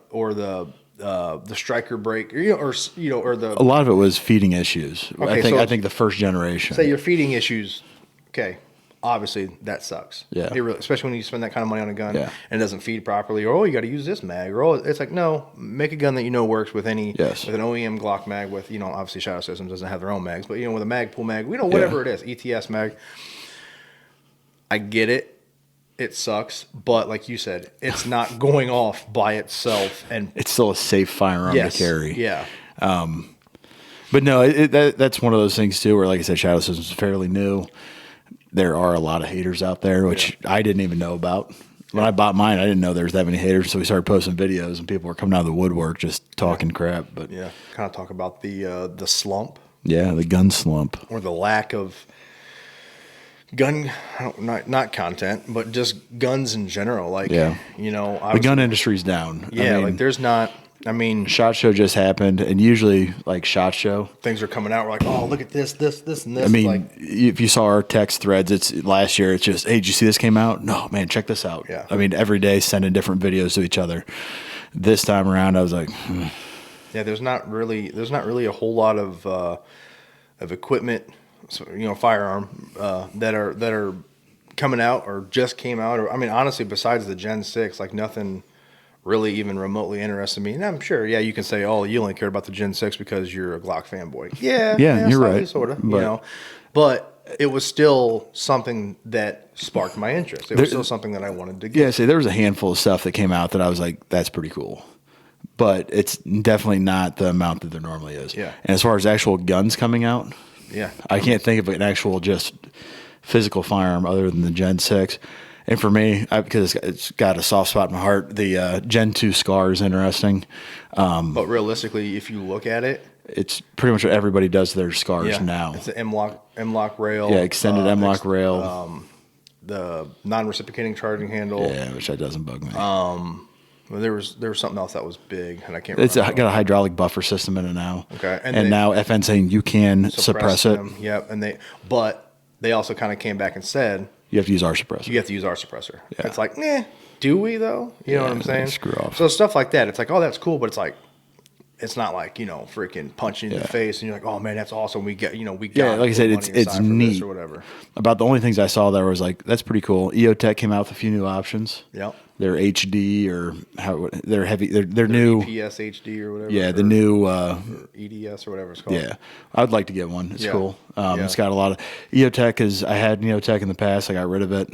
striker break, or the. A lot of it was feeding issues. Okay, I think the first generation. Say your feeding issues. Okay. Obviously, that sucks. Yeah. It really, especially when you spend that kind of money on a gun and it doesn't feed properly, or you got to use this mag, or it's like, no, make a gun that works with with an OEM Glock mag with obviously Shadow Systems doesn't have their own mags, but with a Magpul mag, whatever it is, ETS mag. I get it. It sucks, but like you said, it's not going off by itself, and it's still a safe firearm to carry. Yeah. But no, that's one of those things too, where like I said, Shadow Systems is fairly new. There are a lot of haters out there, which I didn't even know about. When I bought mine, I didn't know there was that many haters, so we started posting videos, and people were coming out of the woodwork just talking crap. But kind of talk about the slump. Yeah, the gun slump, or the lack of gun, not content, but just guns in general. Like, the gun industry's down. Yeah, like there's not. I mean, SHOT Show just happened, and usually, like SHOT Show, things are coming out. We're like, oh, look at this, and this. I mean, like, if you saw our text threads, it's last year. It's just, hey, did you see this came out? No, man, check this out. Yeah. I mean, every day sending different videos to each other. This time around, I was like, yeah, there's not really a whole lot of equipment, firearm that are coming out or just came out. Or I mean, honestly, besides the Gen 6, like nothing really even remotely interested me. And I'm sure, you can say, oh, you only cared about the Gen 6 because you're a Glock fanboy. Yeah, you're right. Sort of, But it was still something that sparked my interest. It was still something that I wanted to get. Yeah, see, there was a handful of stuff that came out that I was like, that's pretty cool. But it's definitely not the amount that there normally is. Yeah. And as far as actual guns coming out, I can't think of an actual just physical firearm other than the Gen 6. And for me, because it's got a soft spot in my heart, the Gen 2 SCAR is interesting. But realistically, if you look at it, it's pretty much what everybody does to their SCARs now. It's an M-lock rail. Yeah, extended M-lock rail. The non-reciprocating charging handle. Yeah, which that doesn't bug me. Well, there was something else that was big, and I can't remember. It's got a hydraulic buffer system in it now. Okay. And now FN saying you can suppress it. Yep. But they also kind of came back and said, you have to use our suppressor. You have to use our suppressor. Yeah. It's like, do we though? You know what I'm saying? Screw off. So stuff like that, it's like, oh, that's cool, but it's like, it's not like, freaking punching in the face and you're like, oh man, that's awesome. We got, like I said, it's neat or whatever. About the only things I saw there was like, that's pretty cool. EOTech came out with a few new options. Yep. They're HD or they're heavy. They're new. EPS HD or whatever. Yeah, the new EDS or whatever it's called. Yeah, I'd like to get one. It's cool. It's got a lot of EOTech. I had EOTech in the past. I got rid of it.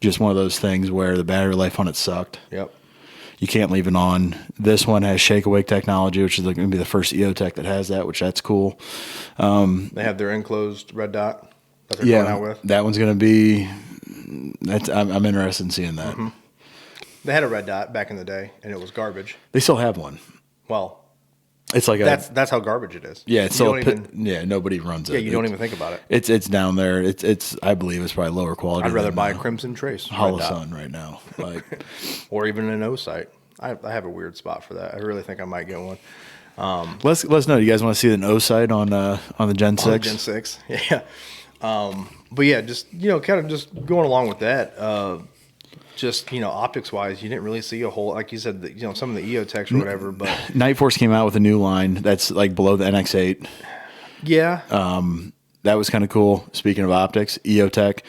Just one of those things where the battery life on it sucked. Yep. You can't leave it on. This one has shake awake technology, which is going to be the first EOTech that has that, which that's cool. They have their enclosed red dot that they're going out with. That one's going to be. I'm interested in seeing that. Mm-hmm. They had a red dot back in the day, and it was garbage. They still have one. Well, it's like that's how garbage it is. Yeah, it's still nobody runs it. Yeah, you don't even think about it. It's down there. It's I believe it's probably lower quality. I'd rather buy a Crimson Trace Holosun right now, like, or even an O-sight. I have a weird spot for that. I really think I might get one. Let's know. You guys want to see an O-sight on the Gen 6? On Gen 6, yeah. But yeah, just kind of just going along with that. Just optics wise, you didn't really see a whole, like you said, some of the EOTechs or whatever. But Night Force came out with a new line that's like below the NX8. Yeah. That was kind of cool. Speaking of optics, EOTech,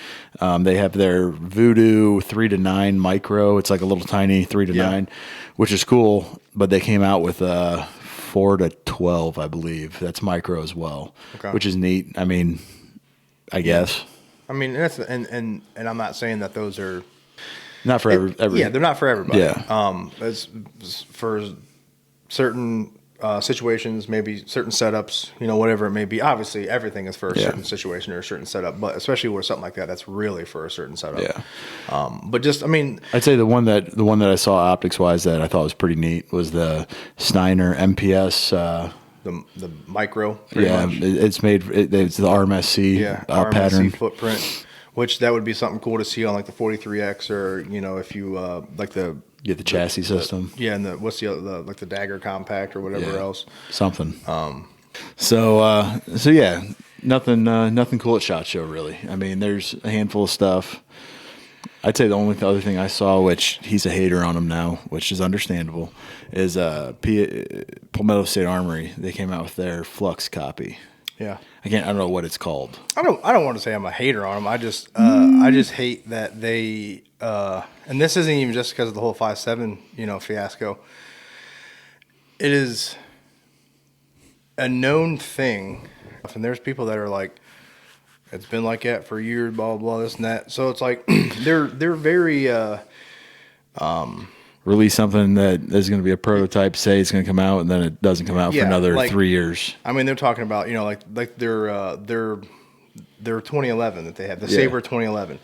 they have their Voodoo 3-9 micro. It's like a little tiny 3-9, which is cool. But they came out with 4-12, I believe. That's micro as well, which is neat. I mean, I guess. I mean, that's and I'm not saying that those are. Not for every. Yeah, they're not for everybody. Yeah. As for certain situations, maybe certain setups, whatever it may be. Obviously, everything is for a certain situation or a certain setup, but especially with something like that, that's really for a certain setup. Yeah. But just, I mean, I'd say the one that I saw optics wise that I thought was pretty neat was the Steiner MPS. The micro. Yeah, Much. it's the RMSC RMSC pattern footprint, which that would be something cool to see on like the 43X or if you like the chassis system. And what's the like the Dagger compact or whatever else. Something. So yeah, nothing cool at SHOT Show really. I mean, there's a handful of stuff. I'd say the only other thing I saw, which he's a hater on him now, which is understandable, is Palmetto State Armory. They came out with their Flux copy. Yeah, I don't know what it's called. I don't want to say I'm a hater on them. I just hate that they and this isn't even just because of the whole 5.7 fiasco. It is a known thing, and there's people that are like, it's been like that for years, blah, blah, blah, this and that. So it's like they're very release something that is going to be a prototype, say it's going to come out, and then it doesn't come out for another 3 years. I mean, they're talking about like their 2011 that they had, the Saber 2011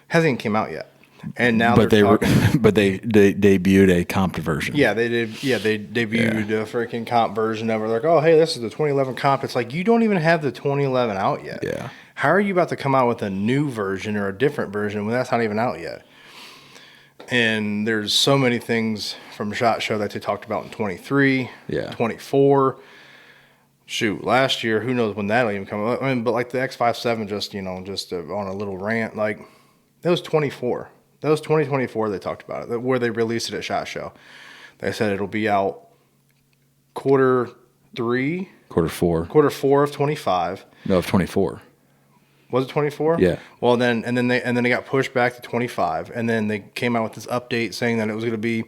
hasn't even came out yet, and now but they debuted a comped version. Yeah, they did. Yeah, they debuted a freaking comp version of it. Like, oh hey, this is the 2011 comp. It's like you don't even have the 2011 out yet. Yeah. How are you about to come out with a new version or a different version when that's not even out yet? And there's so many things from SHOT Show that they talked about in 23, 24. Shoot, last year, who knows when that'll even come out. I mean, but like the X57, just on a little rant, like that was 24. That was 2024 they talked about it, where they released it at SHOT Show. They said it'll be out quarter four of 25. No, of 24. Was it 24? Yeah. Well, then they got pushed back to 25, and then they came out with this update saying that it was going to be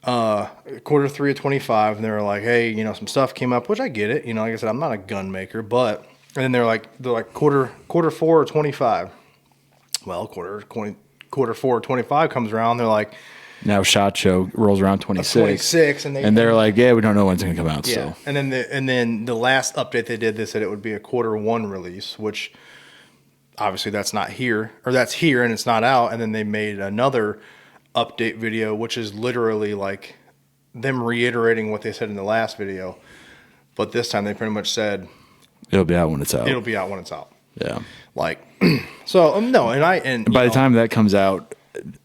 quarter 3 of 25, and they were like, hey, some stuff came up, which I get it. Like I said, I'm not a gun maker, but and then they're like quarter 4 of 25. Well, quarter 4 of 25 comes around, they're like, now SHOT Show rolls around 26, and they're like, yeah, we don't know when it's going to come out. Yeah. So. And then the last update they did, they said it would be a quarter 1 release, which obviously that's not here, or that's here and it's not out. And then they made another update video, which is literally like them reiterating what they said in the last video, but this time they pretty much said it'll be out when it's out. It'll be out when it's out. Yeah. Like, so no, and by the time that comes out,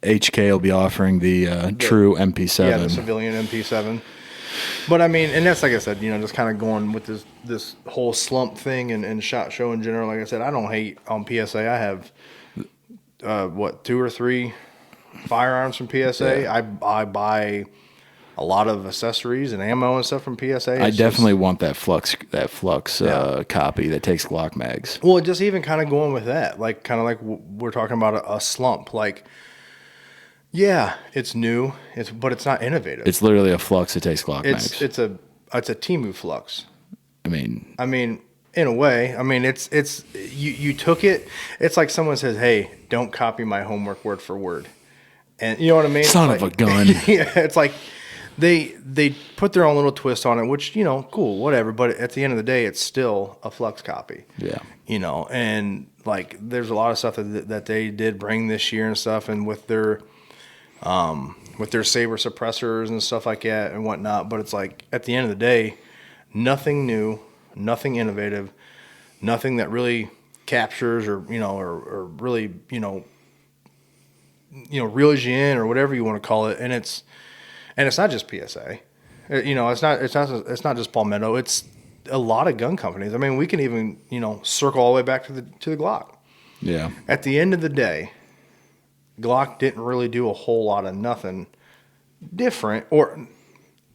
HK will be offering the true MP7. Yeah, the civilian MP7. But I mean, and that's like I said, just kind of going with this whole slump thing and SHOT Show in general. Like I said, I don't hate on PSA. I have 2 or 3 firearms from PSA. Yeah. I buy a lot of accessories and ammo and stuff from PSA. I definitely want that Flux copy that takes Glock mags. Well, just even kind of going with that, like kind of like we're talking about a slump, like. Yeah, it's new. But it's not innovative. It's literally a Flux that takes Glock mags. It's a Temu Flux. I mean, in a way, it's you took it. It's like someone says, "Hey, don't copy my homework word for word," and you know what I mean. Son of a gun. Yeah, it's like they put their own little twist on it, which cool, whatever. But at the end of the day, it's still a Flux copy. Yeah. And like there's a lot of stuff that they did bring this year and stuff, and with their Saber suppressors and stuff like that and whatnot. But it's like, at the end of the day, nothing new, nothing innovative, nothing that really captures or really, reels you in or whatever you want to call it. And it's not just PSA. It's not just Palmetto. It's a lot of gun companies. I mean, we can even, circle all the way back to the Glock. Yeah. At the end of the day, Glock didn't really do a whole lot of nothing different, or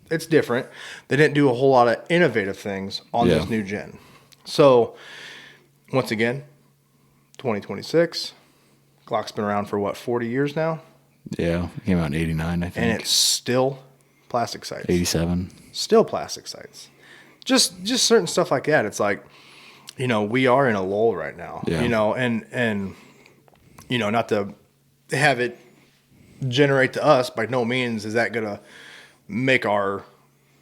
it's different. They didn't do a whole lot of innovative things on this new gen. So, once again, 2026, Glock's been around for 40 years now? Yeah, it came out in 89, I think. And it's still plastic sights. 87. Still plastic sights. Just certain stuff like that. It's like, we are in a lull right now. Yeah. And not to have it generate to us. By no means is that gonna make our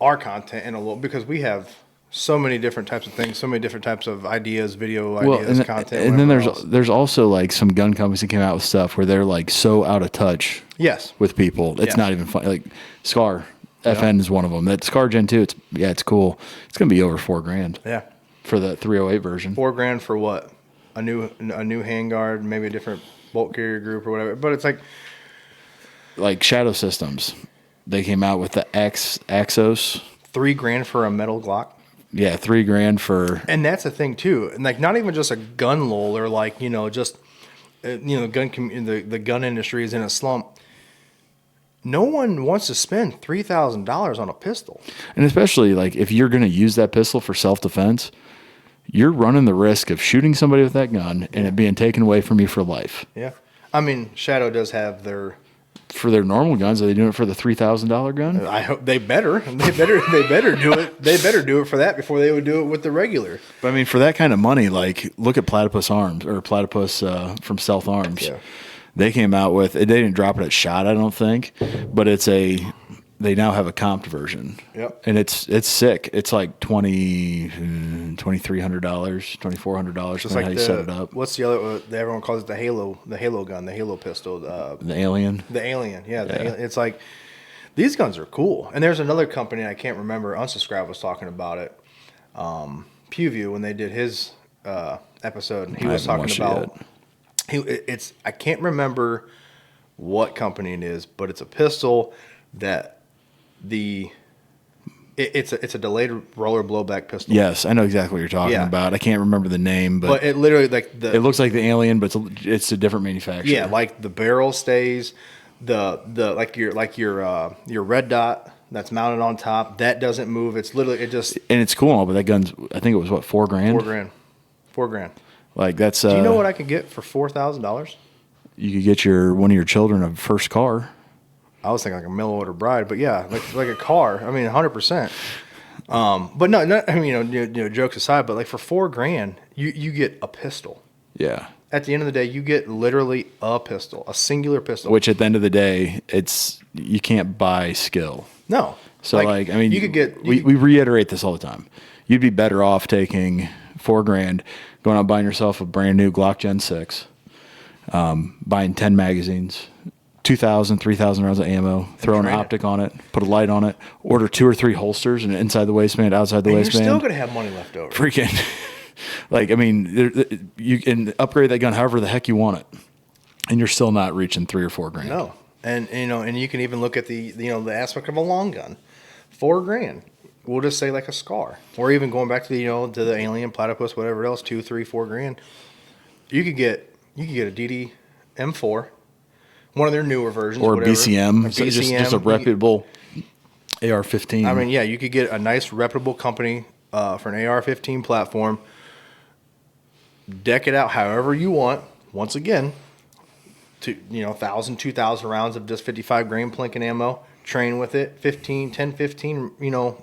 content in a little, because we have so many different types of things, so many different types of ideas, video ideas, content. And then whatever there's also like some gun companies that came out with stuff where they're like so out of touch. Yes. With people, it's Yes. not even fun. Like Scar FN is one of them. That Scar Gen 2, it's cool. It's gonna be over $4,000. Yeah. For the 308 version. $4,000 for what? A new handguard, maybe a different bolt carrier group or whatever. But it's like Shadow Systems. They came out with the Axos. $3,000 for a metal Glock. Yeah, $3,000 for. And that's the thing too. And like not even just a gun lull, or like, just the gun industry is in a slump. No one wants to spend $3,000 on a pistol. And especially like if you're going to use that pistol for self-defense, you're running the risk of shooting somebody with that gun and it being taken away from you for life. Yeah. I mean, Shadow does have their... For their normal guns, are they doing it for the $3,000 gun? I hope they better. They better do it. They better do it for that before they would do it with the regular. But I mean, for that kind of money, like look at Platypus Arms or Platypus from Stealth Arms. Yeah. They came out with, they didn't drop it at SHOT, I don't think, but they now have a comped version. Yep. And it's sick. It's like $2,300, $2,400. Just like how you set it up. What's the other? Everyone calls it the Halo gun, the Halo pistol. The Alien. The Alien, yeah. It's like these guns are cool. And there's another company I can't remember. Unsubscribe was talking about it. Pewview, when they did his episode, and he was talking about. I can't remember what company it is, but it's a pistol that it's a delayed roller blowback pistol. Yes, I know exactly what you're talking about. I can't remember the name, but it literally it looks like the Alien, but it's a different manufacturer. Yeah, like the barrel stays, your red dot that's mounted on top that doesn't move. It's literally and it's cool, but that gun's, I think it was what, $4,000. $4,000. Like that's. Do you know what I could get for $4,000? You could get one of your children a first car. I was thinking like a mail order bride, but yeah, like a car. I mean, 100%. But no, I mean, jokes aside, but like for $4,000, you get a pistol. Yeah. At the end of the day, you get literally a pistol, a singular pistol. Which at the end of the day, you can't buy skill. No. So I mean, you could get. We reiterate this all the time. You'd be better off taking $4,000, going out buying yourself a brand new Glock Gen 6, buying 10 magazines, 2,000, 3,000 rounds of ammo, throw an optic on it, put a light on it, order 2 or 3 holsters, and inside the waistband, outside the waistband. You're still going to have money left over. Freaking, like, I mean, you can upgrade that gun however the heck you want it, and you're still not reaching $3,000 or $4,000. No, and you can even look at the aspect of a long gun, $4,000. We'll just say like a Scar, or even going back to the to the Alien, Platypus, whatever else, $2,000, $3,000, $4,000. You could get a DD M4, one of their newer versions, or whatever. BCM, so just a reputable AR-15. I mean, yeah, you could get a nice reputable company for an AR-15 platform. Deck it out however you want. Once again, to 1,000, 2,000 rounds of just 55 grain plinking ammo. Train with it, 15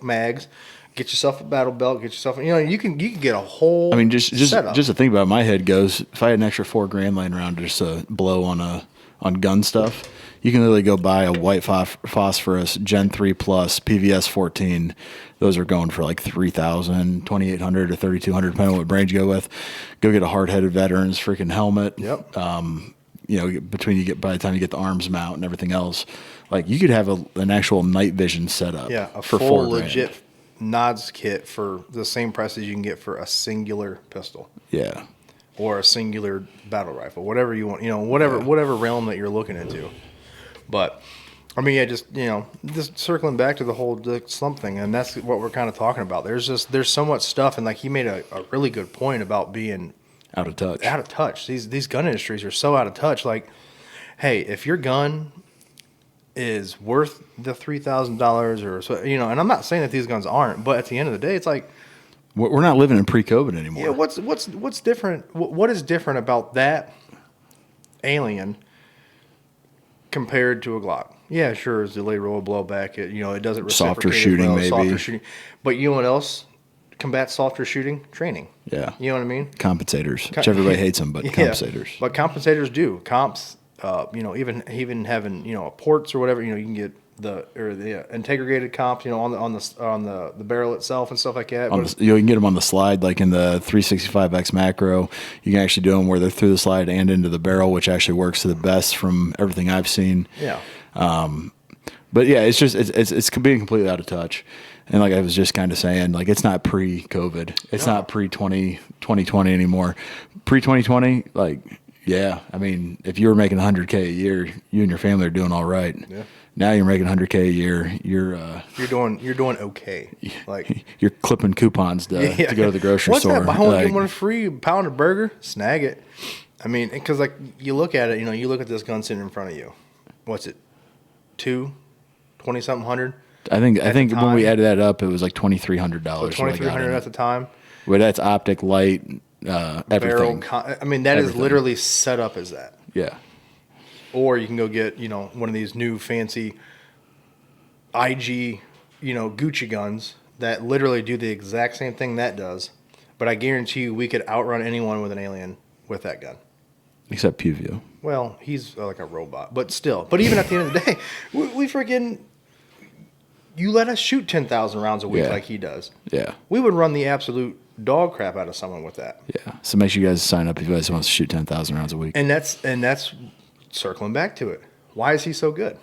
mags. Get yourself a battle belt. Get yourself, you can get a whole. I mean, just setup. Just to think about it, my head goes, if I had an extra $4,000 laying around just to blow on gun stuff, you can literally go buy a white phosphorus Gen 3 Plus PVS 14. Those are going for like $3,000, $2,800 or $3,200, depending on what brand you go with. Go get a hard-headed veterans freaking helmet. Yep. By the time you get the arms mount and everything else, like you could have an actual night vision setup. Yeah, for full $4,000. legit nods kit for the same price as you can get for a singular pistol. Yeah. Or a singular battle rifle, whatever you want, whatever realm that you're looking into. But I mean, yeah, just circling back to the whole slump thing, and that's what we're kind of talking about. There's so much stuff, and like he made a really good point about being out of touch. Out of touch. These gun industries are so out of touch. Like, hey, if your gun is worth the $3,000 or so, and I'm not saying that these guns aren't, but at the end of the day, it's like we're not living in pre-COVID anymore. Yeah, what's different? What is different about that Alien compared to a Glock? Yeah, sure, it's delayed roll blowback. It doesn't reciprocate softer shooting, well, maybe. Softer shooting, but you know what else? Combat softer shooting training. Yeah, you know what I mean. Compensators, which everybody hates them, but compensators. But compensators do comps. even having ports or whatever. You can get the integrated comps, on the barrel itself and stuff like that. You can get them on the slide, like in the 365X macro. You can actually do them where they're through the slide and into the barrel, which actually works to the best from everything I've seen. Yeah. But yeah, it's being completely out of touch. And like I was just kind of saying, like it's not pre-COVID. It's not pre-2020 anymore. Pre-2020, like, yeah, I mean, if you were making $100K a year, you and your family are doing all right. Yeah. Now you're making $100K a year. You're doing okay. Like you're clipping coupons to go to the grocery store. What's that? Buy one, get one free. Pound of burger. Snag it. I mean, because like you look at it, you look at this gun sitting in front of you. What's it? 20-something hundred. I think when we added that up, it was like $2,300. $2,300 at the time. Well, that's optic, light, everything. I mean, that is literally set up as that. Yeah. Or you can go get, one of these new fancy IG, Gucci guns that literally do the exact same thing that does. But I guarantee you we could outrun anyone with an alien with that gun. Except Puvio. Well, he's like a robot. But still. But even at the end of the day, we freaking... You let us shoot 10,000 rounds a week like he does. Yeah. We would run the absolute dog crap out of someone with that. Yeah. So make sure you guys sign up if you guys want to shoot 10,000 rounds a week. And that's circling back to it. Why is he so good?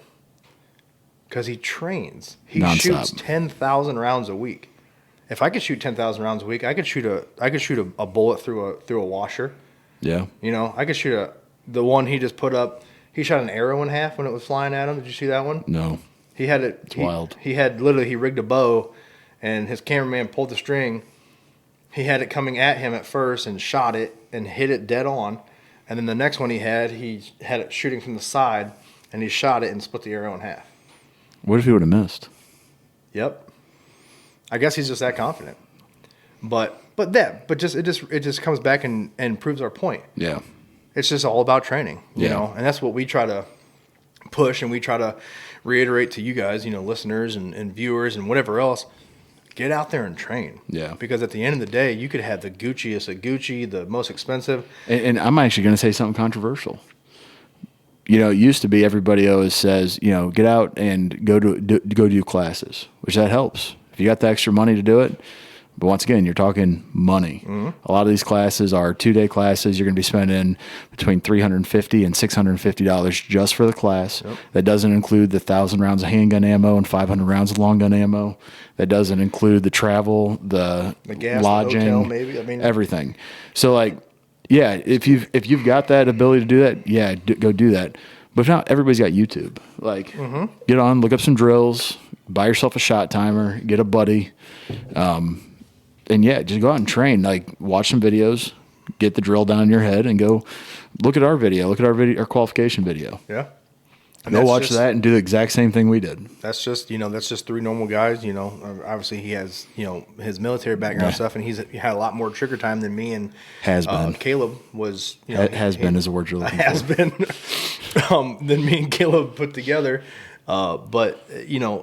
Because he trains. He shoots 10,000 rounds a week. If I could shoot 10,000 rounds a week, I could shoot a bullet through a washer. Yeah. I could shoot the one he just put up. He shot an arrow in half when it was flying at him. Did you see that one? No. He had it. It's wild. He rigged a bow, and his cameraman pulled the string. He had it coming at him at first and shot it and hit it dead on. And then the next one he had it shooting from the side, and he shot it and split the arrow in half. What if he would have missed? Yep. I guess he's just that confident. But it just comes back and proves our point. Yeah. It's just all about training, you know, and that's what we try to push and we try to reiterate to you guys, listeners and viewers and whatever else. Get out there and train. Yeah. Because at the end of the day, you could have the Gucciest of Gucci, the most expensive. And I'm actually going to say something controversial. It used to be everybody always says, get out and go do classes, which that helps. If you got the extra money to do it. But once again, you're talking money. Mm-hmm. A lot of these classes are 2-day classes. You're going to be spending between $350 and $650 just for the class. Yep. That doesn't include the 1,000 rounds of handgun ammo and 500 rounds of long gun ammo. That doesn't include the travel, the gas, lodging, the hotel, maybe. Everything. So, if you've got that ability to do that, go do that. But if not, everybody's got YouTube. Get on, look up some drills, buy yourself a shot timer, get a buddy. And just go out and train. Watch some videos, get the drill down in your head, and go look at our video. Look at our qualification video. Yeah. Go watch that and do the exact same thing we did. That's just three normal guys. Obviously he has his military background stuff, and he had a lot more trigger time than me and has been. Caleb was. Has been is a word you're looking has for. been than me and Caleb put together. But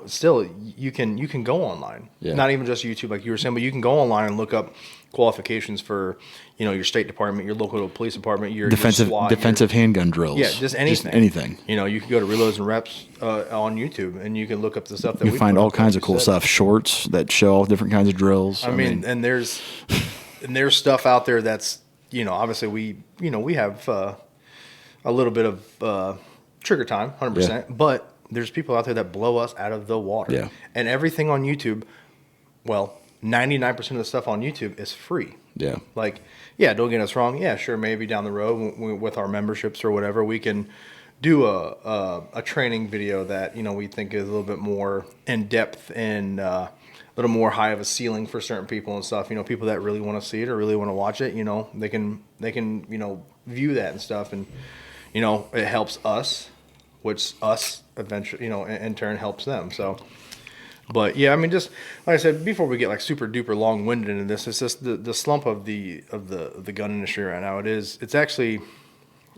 still you can go online. Yeah. Not even just YouTube, like you were saying, but you can go online and look up qualifications for, your state department, your local police department, your defensive handgun drills. Yeah, just anything. Just anything. You can go to Reloads and Reps on YouTube, and you can look up the stuff that you find all kinds of cool stuff. Shorts that show all different kinds of drills. I mean, and there's stuff out there that's obviously we have a little bit of trigger time, 100%, but there's people out there that blow us out of the water. Yeah. And everything on YouTube, 99% of the stuff on YouTube is free. Yeah. Don't get us wrong. Yeah, sure, maybe down the road with our memberships or whatever, we can do a training video that, we think is a little bit more in depth and a little more high of a ceiling for certain people and stuff. People that really want to see it or really want to watch it, they can view that and stuff. And, it helps us, which us eventually, in turn helps them. So, but yeah, I mean, just like I said, before we get super duper long winded into this, it's just the slump of the gun industry right now. It's actually,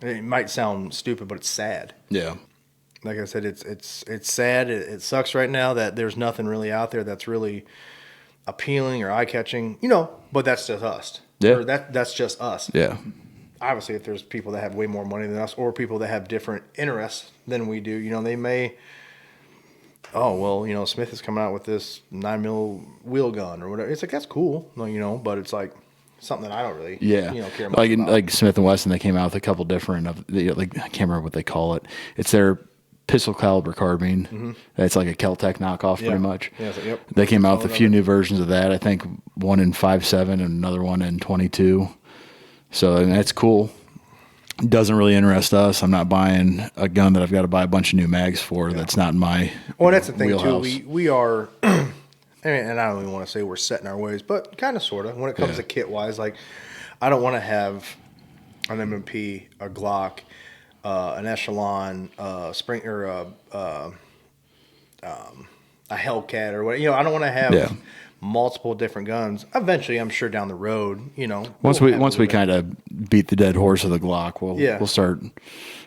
it might sound stupid, but it's sad. Yeah. Like I said, it's sad. It sucks right now that there's nothing really out there that's really appealing or eye catching, but that's just us. Yeah. Or that's just us. Yeah. obviously if there's people that have way more money than us or people that have different interests than we do, you know, they may, oh, well, you know, Smith is coming out with this 9mm wheel gun or whatever. It's like, that's cool, you know, but it's like something that I don't really, you know, care much about. Like Smith & Wesson, they came out with a couple different like, I can't remember what they call it. It's their pistol caliber carbine. Mm-hmm. It's like a Kel-Tec knockoff, pretty much. Yeah, like, yep. They came out with a few new versions of that. I think one in 5.7 and another one in 22. So and that's cool. Doesn't really interest us. I'm not buying a gun that I've got to buy a bunch of new mags for. Yeah. That's not in my well, that's the thing wheelhouse. Too. We are, and I don't even want to say we're set in our ways, but kind of, sort of. When it comes to kit wise, like I don't want to have an M&P, a Glock, an Echelon, Spring, or a Hellcat, or what. You know, I don't want to have multiple different guns. Eventually, I'm sure down the road, you know, once we kind of beat the dead horse of the Glock, we'll start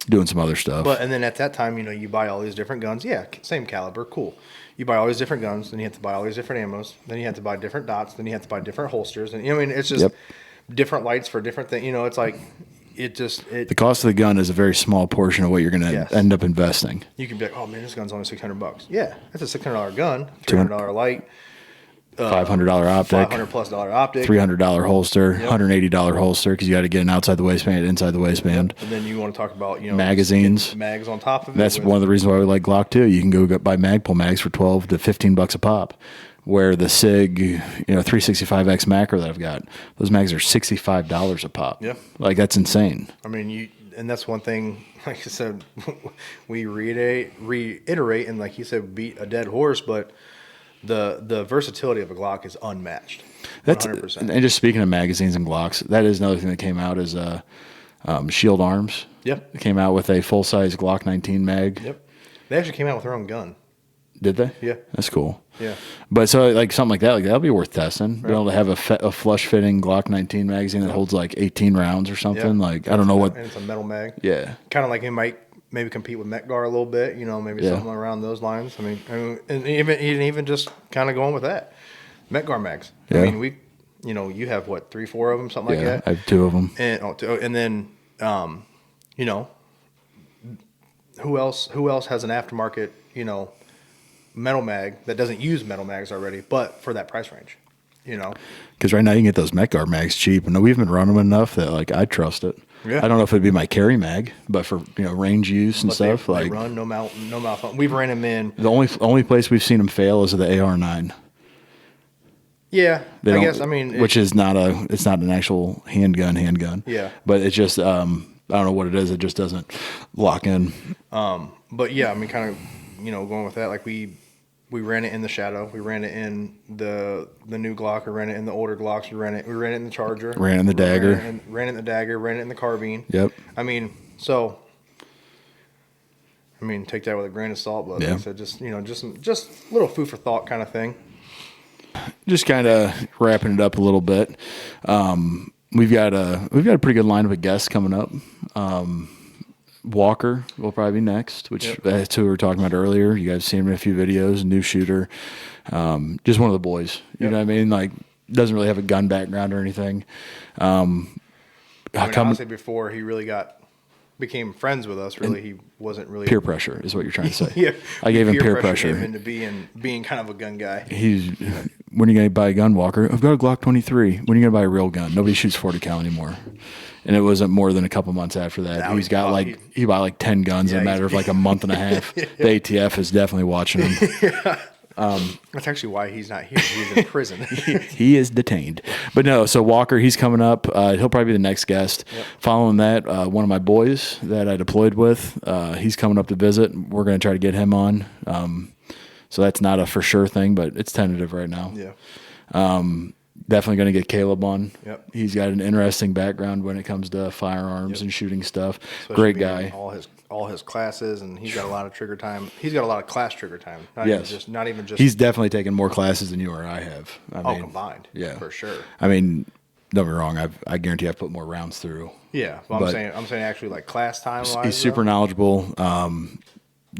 doing some other stuff. But and then at that time, you know, you buy all these different guns. Yeah, same caliber, cool. You buy all these different guns, then you have to buy all these different ammos, then you have to buy different dots, then you have to buy different holsters, and you know, I mean, it's just different lights for different things. You know, it's like the cost of the gun is a very small portion of what you're going to end up investing. You can be like, oh man, this gun's only $600. Yeah, that's a $600 gun, $300 light. $500 optic, $500+ optic, $300 holster, $180 holster because you got to get an outside the waistband, inside the waistband. And then you want to talk about, you know, magazines, mags on top of it. That's one of the reasons why we like Glock too. You can go buy Magpul mags for $12 to $15 a pop. Where the SIG, you know, 365X macro that I've got, those mags are $65 a pop. Yeah, like that's insane. I mean, and that's one thing. Like I said, we reiterate, and like you said, beat a dead horse, but the versatility of a Glock is unmatched. 100%. And just speaking of magazines and Glocks, that is another thing that came out is Shield Arms. Yep. They came out with a full size Glock 19 mag. Yep. They actually came out with their own gun. Did they? Yeah. That's cool. Yeah. But so like something like that, like that'll be worth testing. Right. Be able to have a flush fitting Glock 19 magazine that holds like 18 rounds or something. Like I don't know what. And it's a metal mag. Yeah. Kind of like it might maybe compete with Metgar a little bit. You know, maybe something around those lines. I mean, and even just kind of going with that, Metgar mags. Yeah. I mean, you have what 3, 4 of them, something like that. I have 2 of them. And then, you know, who else has an aftermarket, you know, metal mag that doesn't use metal mags already, but for that price range, you know? Because right now you can get those Metgar mags cheap, and we've been running them enough that like I trust it. Yeah. I don't know if it'd be my carry mag, but for range use and stuff, they run no mouth. We've ran them in. The only place we've seen them fail is the AR9. Yeah, I guess. I mean, which is it's not an actual handgun. Yeah, but it's just I don't know what it is. It just doesn't lock in. But yeah, I mean, kind of, going with that, like we ran it in the Shadow, we ran it in the new Glock, we ran it in the older Glocks, we ran it in the Charger, ran it in the Dagger, ran it in the Dagger, ran it in the Carbine. Yep. I mean, take that with a grain of salt, but like I said, just a little food for thought kind of thing. Just kind of wrapping it up a little bit. We've got a pretty good lineup of guests coming up. Walker will probably be next, which that's who we were talking about earlier. You guys seen him in a few videos, new shooter. Just one of the boys. You know what I mean? Like, doesn't really have a gun background or anything. Honestly, before he really became friends with us, really, he wasn't really peer pressure is what you're trying to say. Yeah, I gave him peer pressure him into being kind of a gun guy. When are you going to buy a gun, Walker? I've got a Glock 23. When are you going to buy a real gun? Nobody shoots 40 cal anymore. And it wasn't more than a couple months after that. Now he bought like 10 guns in a matter of like a month and a half. The ATF is definitely watching him. That's actually why he's not here. He's in prison. he is detained. But no, so Walker, he's coming up. He'll probably be the next guest. Yep. Following that, one of my boys that I deployed with, he's coming up to visit. We're going to try to get him on. So that's not a for sure thing, but it's tentative right now. Yeah. Definitely going to get Caleb on. Yep. He's got an interesting background when it comes to firearms and shooting stuff. Especially great guy. All his classes, and he's got a lot of trigger time. He's got a lot of class trigger time. Not even just. He's definitely taken more classes than you or I have. Combined. Yeah, for sure. I mean, don't get me wrong. I guarantee I've put more rounds through. Yeah, well, I'm saying actually like class time wise. He's super knowledgeable.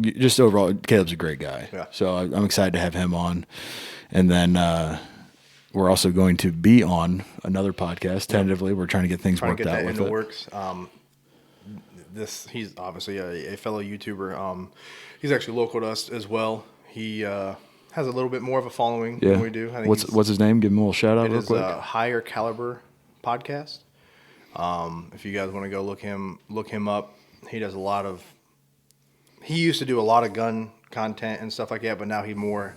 Just overall, Caleb's a great guy. Yeah. So I'm excited to have him on, and then. we're also going to be on another podcast tentatively. We're trying to get things worked out with in the it. works. He's obviously a fellow YouTuber. He's actually local to us as well. He has a little bit more of a following than we do. I think What's his name? Give him a little shout out it real is quick. Higher Caliber Podcast. If you guys want to go look him up. He does a lot of. He used to do a lot of gun content and stuff like that, but now he more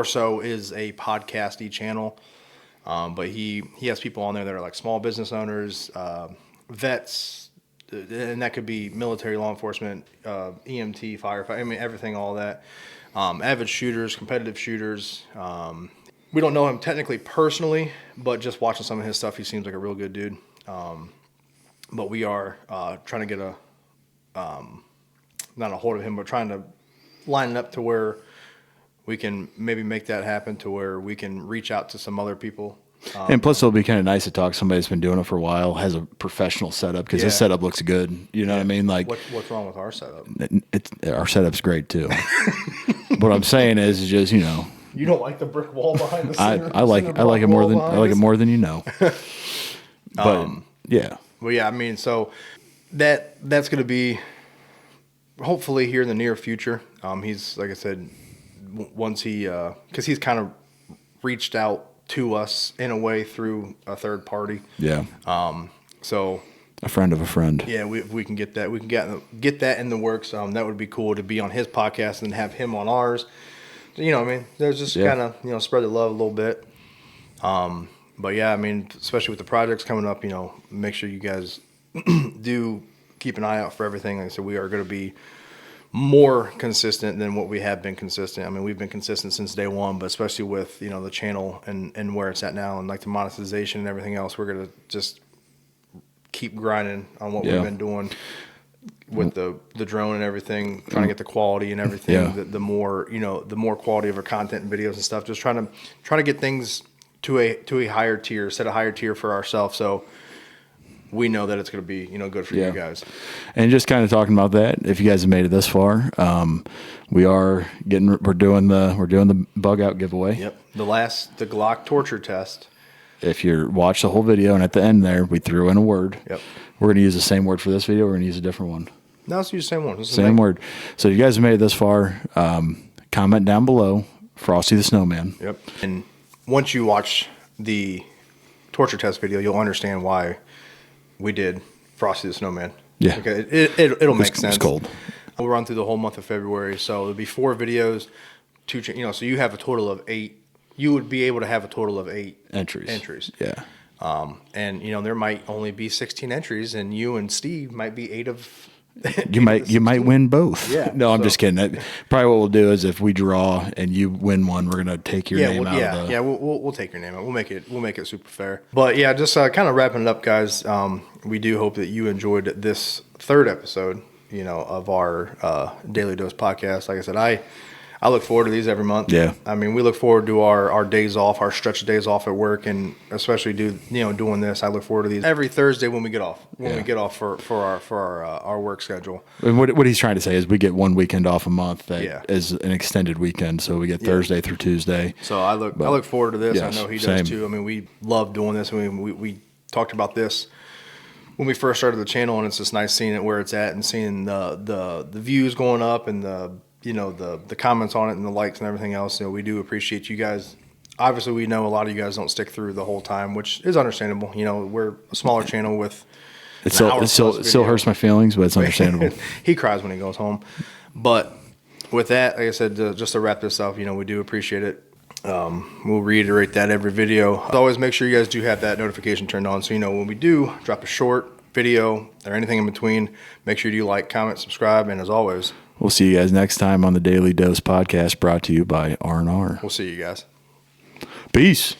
so is a podcasty channel. But he has people on there that are like small business owners, vets, and that could be military, law enforcement, EMT, firefighter. I mean, everything, all that. Avid shooters, competitive shooters. We don't know him technically personally, but just watching some of his stuff, he seems like a real good dude. But we are trying to get not a hold of him, but trying to line it up to where we can maybe make that happen, to where we can reach out to some other people. And plus, it'll be kind of nice to talk to somebody that's been doing it for a while, has a professional setup, because his setup looks good. You know what I mean? Like, what's wrong with our setup? Our setup's great too. What I'm saying is just, you know, You don't like the brick wall behind the center. I like it more than you know. But yeah. Well, yeah, I mean, so that's going to be hopefully here in the near future. He's, like I said, once he, because he's kind of reached out to us in a way through a third party. Yeah. So a friend of a friend. yeah, we can get that. We can get that in the works. That would be cool to be on his podcast and have him on ours. You know what I mean? There's just kind of, you know, spread the love a little bit. But yeah, I mean, especially with the projects coming up, you know, make sure you guys do keep an eye out for everything. Like I said, we are going to be more consistent than what we have been consistent. I mean, we've been consistent since day one, but especially with, you know, the channel and where it's at now and like the monetization and everything else, we're going to just keep grinding on what we've been doing with the drone and everything, trying to get the quality and everything. Yeah. The more, you know, the more quality of our content and videos and stuff, just trying to get things to a higher tier, set a higher tier for ourselves. So we know that it's going to be, you know, good for you guys. And just kind of talking about that, if you guys have made it this far, we're doing the bug out giveaway. Yep. The Glock torture test. If you watch the whole video and at the end there, we threw in a word. Yep. We're going to use the same word for this video. We're going to use a different one. No, let's use the same one. Same word. So if you guys have made it this far, comment down below, Frosty the Snowman. Yep. And once you watch the torture test video, you'll understand why we did Frosty the Snowman. Yeah. Okay. It'll make sense. It's cold. We'll run through the whole month of February. So there'll be 4 videos, so you have a total of 8. You would be able to have a total of 8 entries. Yeah. And you know, there might only be 16 entries, and you and Steve might be 8 of. You might win both. Yeah. No, I'm just kidding. Probably what we'll do is if we draw and you win one, we're gonna take your name out of the. Yeah, we'll take your name out. We'll make it super fair. But yeah, just kind of wrapping it up, guys. We do hope that you enjoyed this 3rd episode, you know, of our Daily Dose podcast. Like I said, I look forward to these every month. Yeah. I mean, we look forward to our days off, our stretch days off at work, and especially doing this. I look forward to these every Thursday when we get off. We get off for our work schedule. And what he's trying to say is we get one weekend off a month that is an extended weekend, so we get Thursday through Tuesday. So I look forward to this. Yes, I know he same. does too. I mean, we love doing this. I mean, we talked about this when we first started the channel, and it's just nice seeing it where it's at and seeing the views going up and the comments on it and the likes and everything else. You know, we do appreciate you guys. Obviously, we know a lot of you guys don't stick through the whole time, which is understandable. You know, we're a smaller channel with it still hurts my feelings, but it's understandable. He cries when he goes home. But with that, like I said, just to wrap this up, you know, we do appreciate it. We'll reiterate that every video. As always, make sure you guys do have that notification turned on, so you know when we do drop a short video or anything in between. Make sure you like, comment, subscribe, and as always, we'll see you guys next time on the Daily Dose podcast, brought to you by R&R. We'll see you guys. Peace.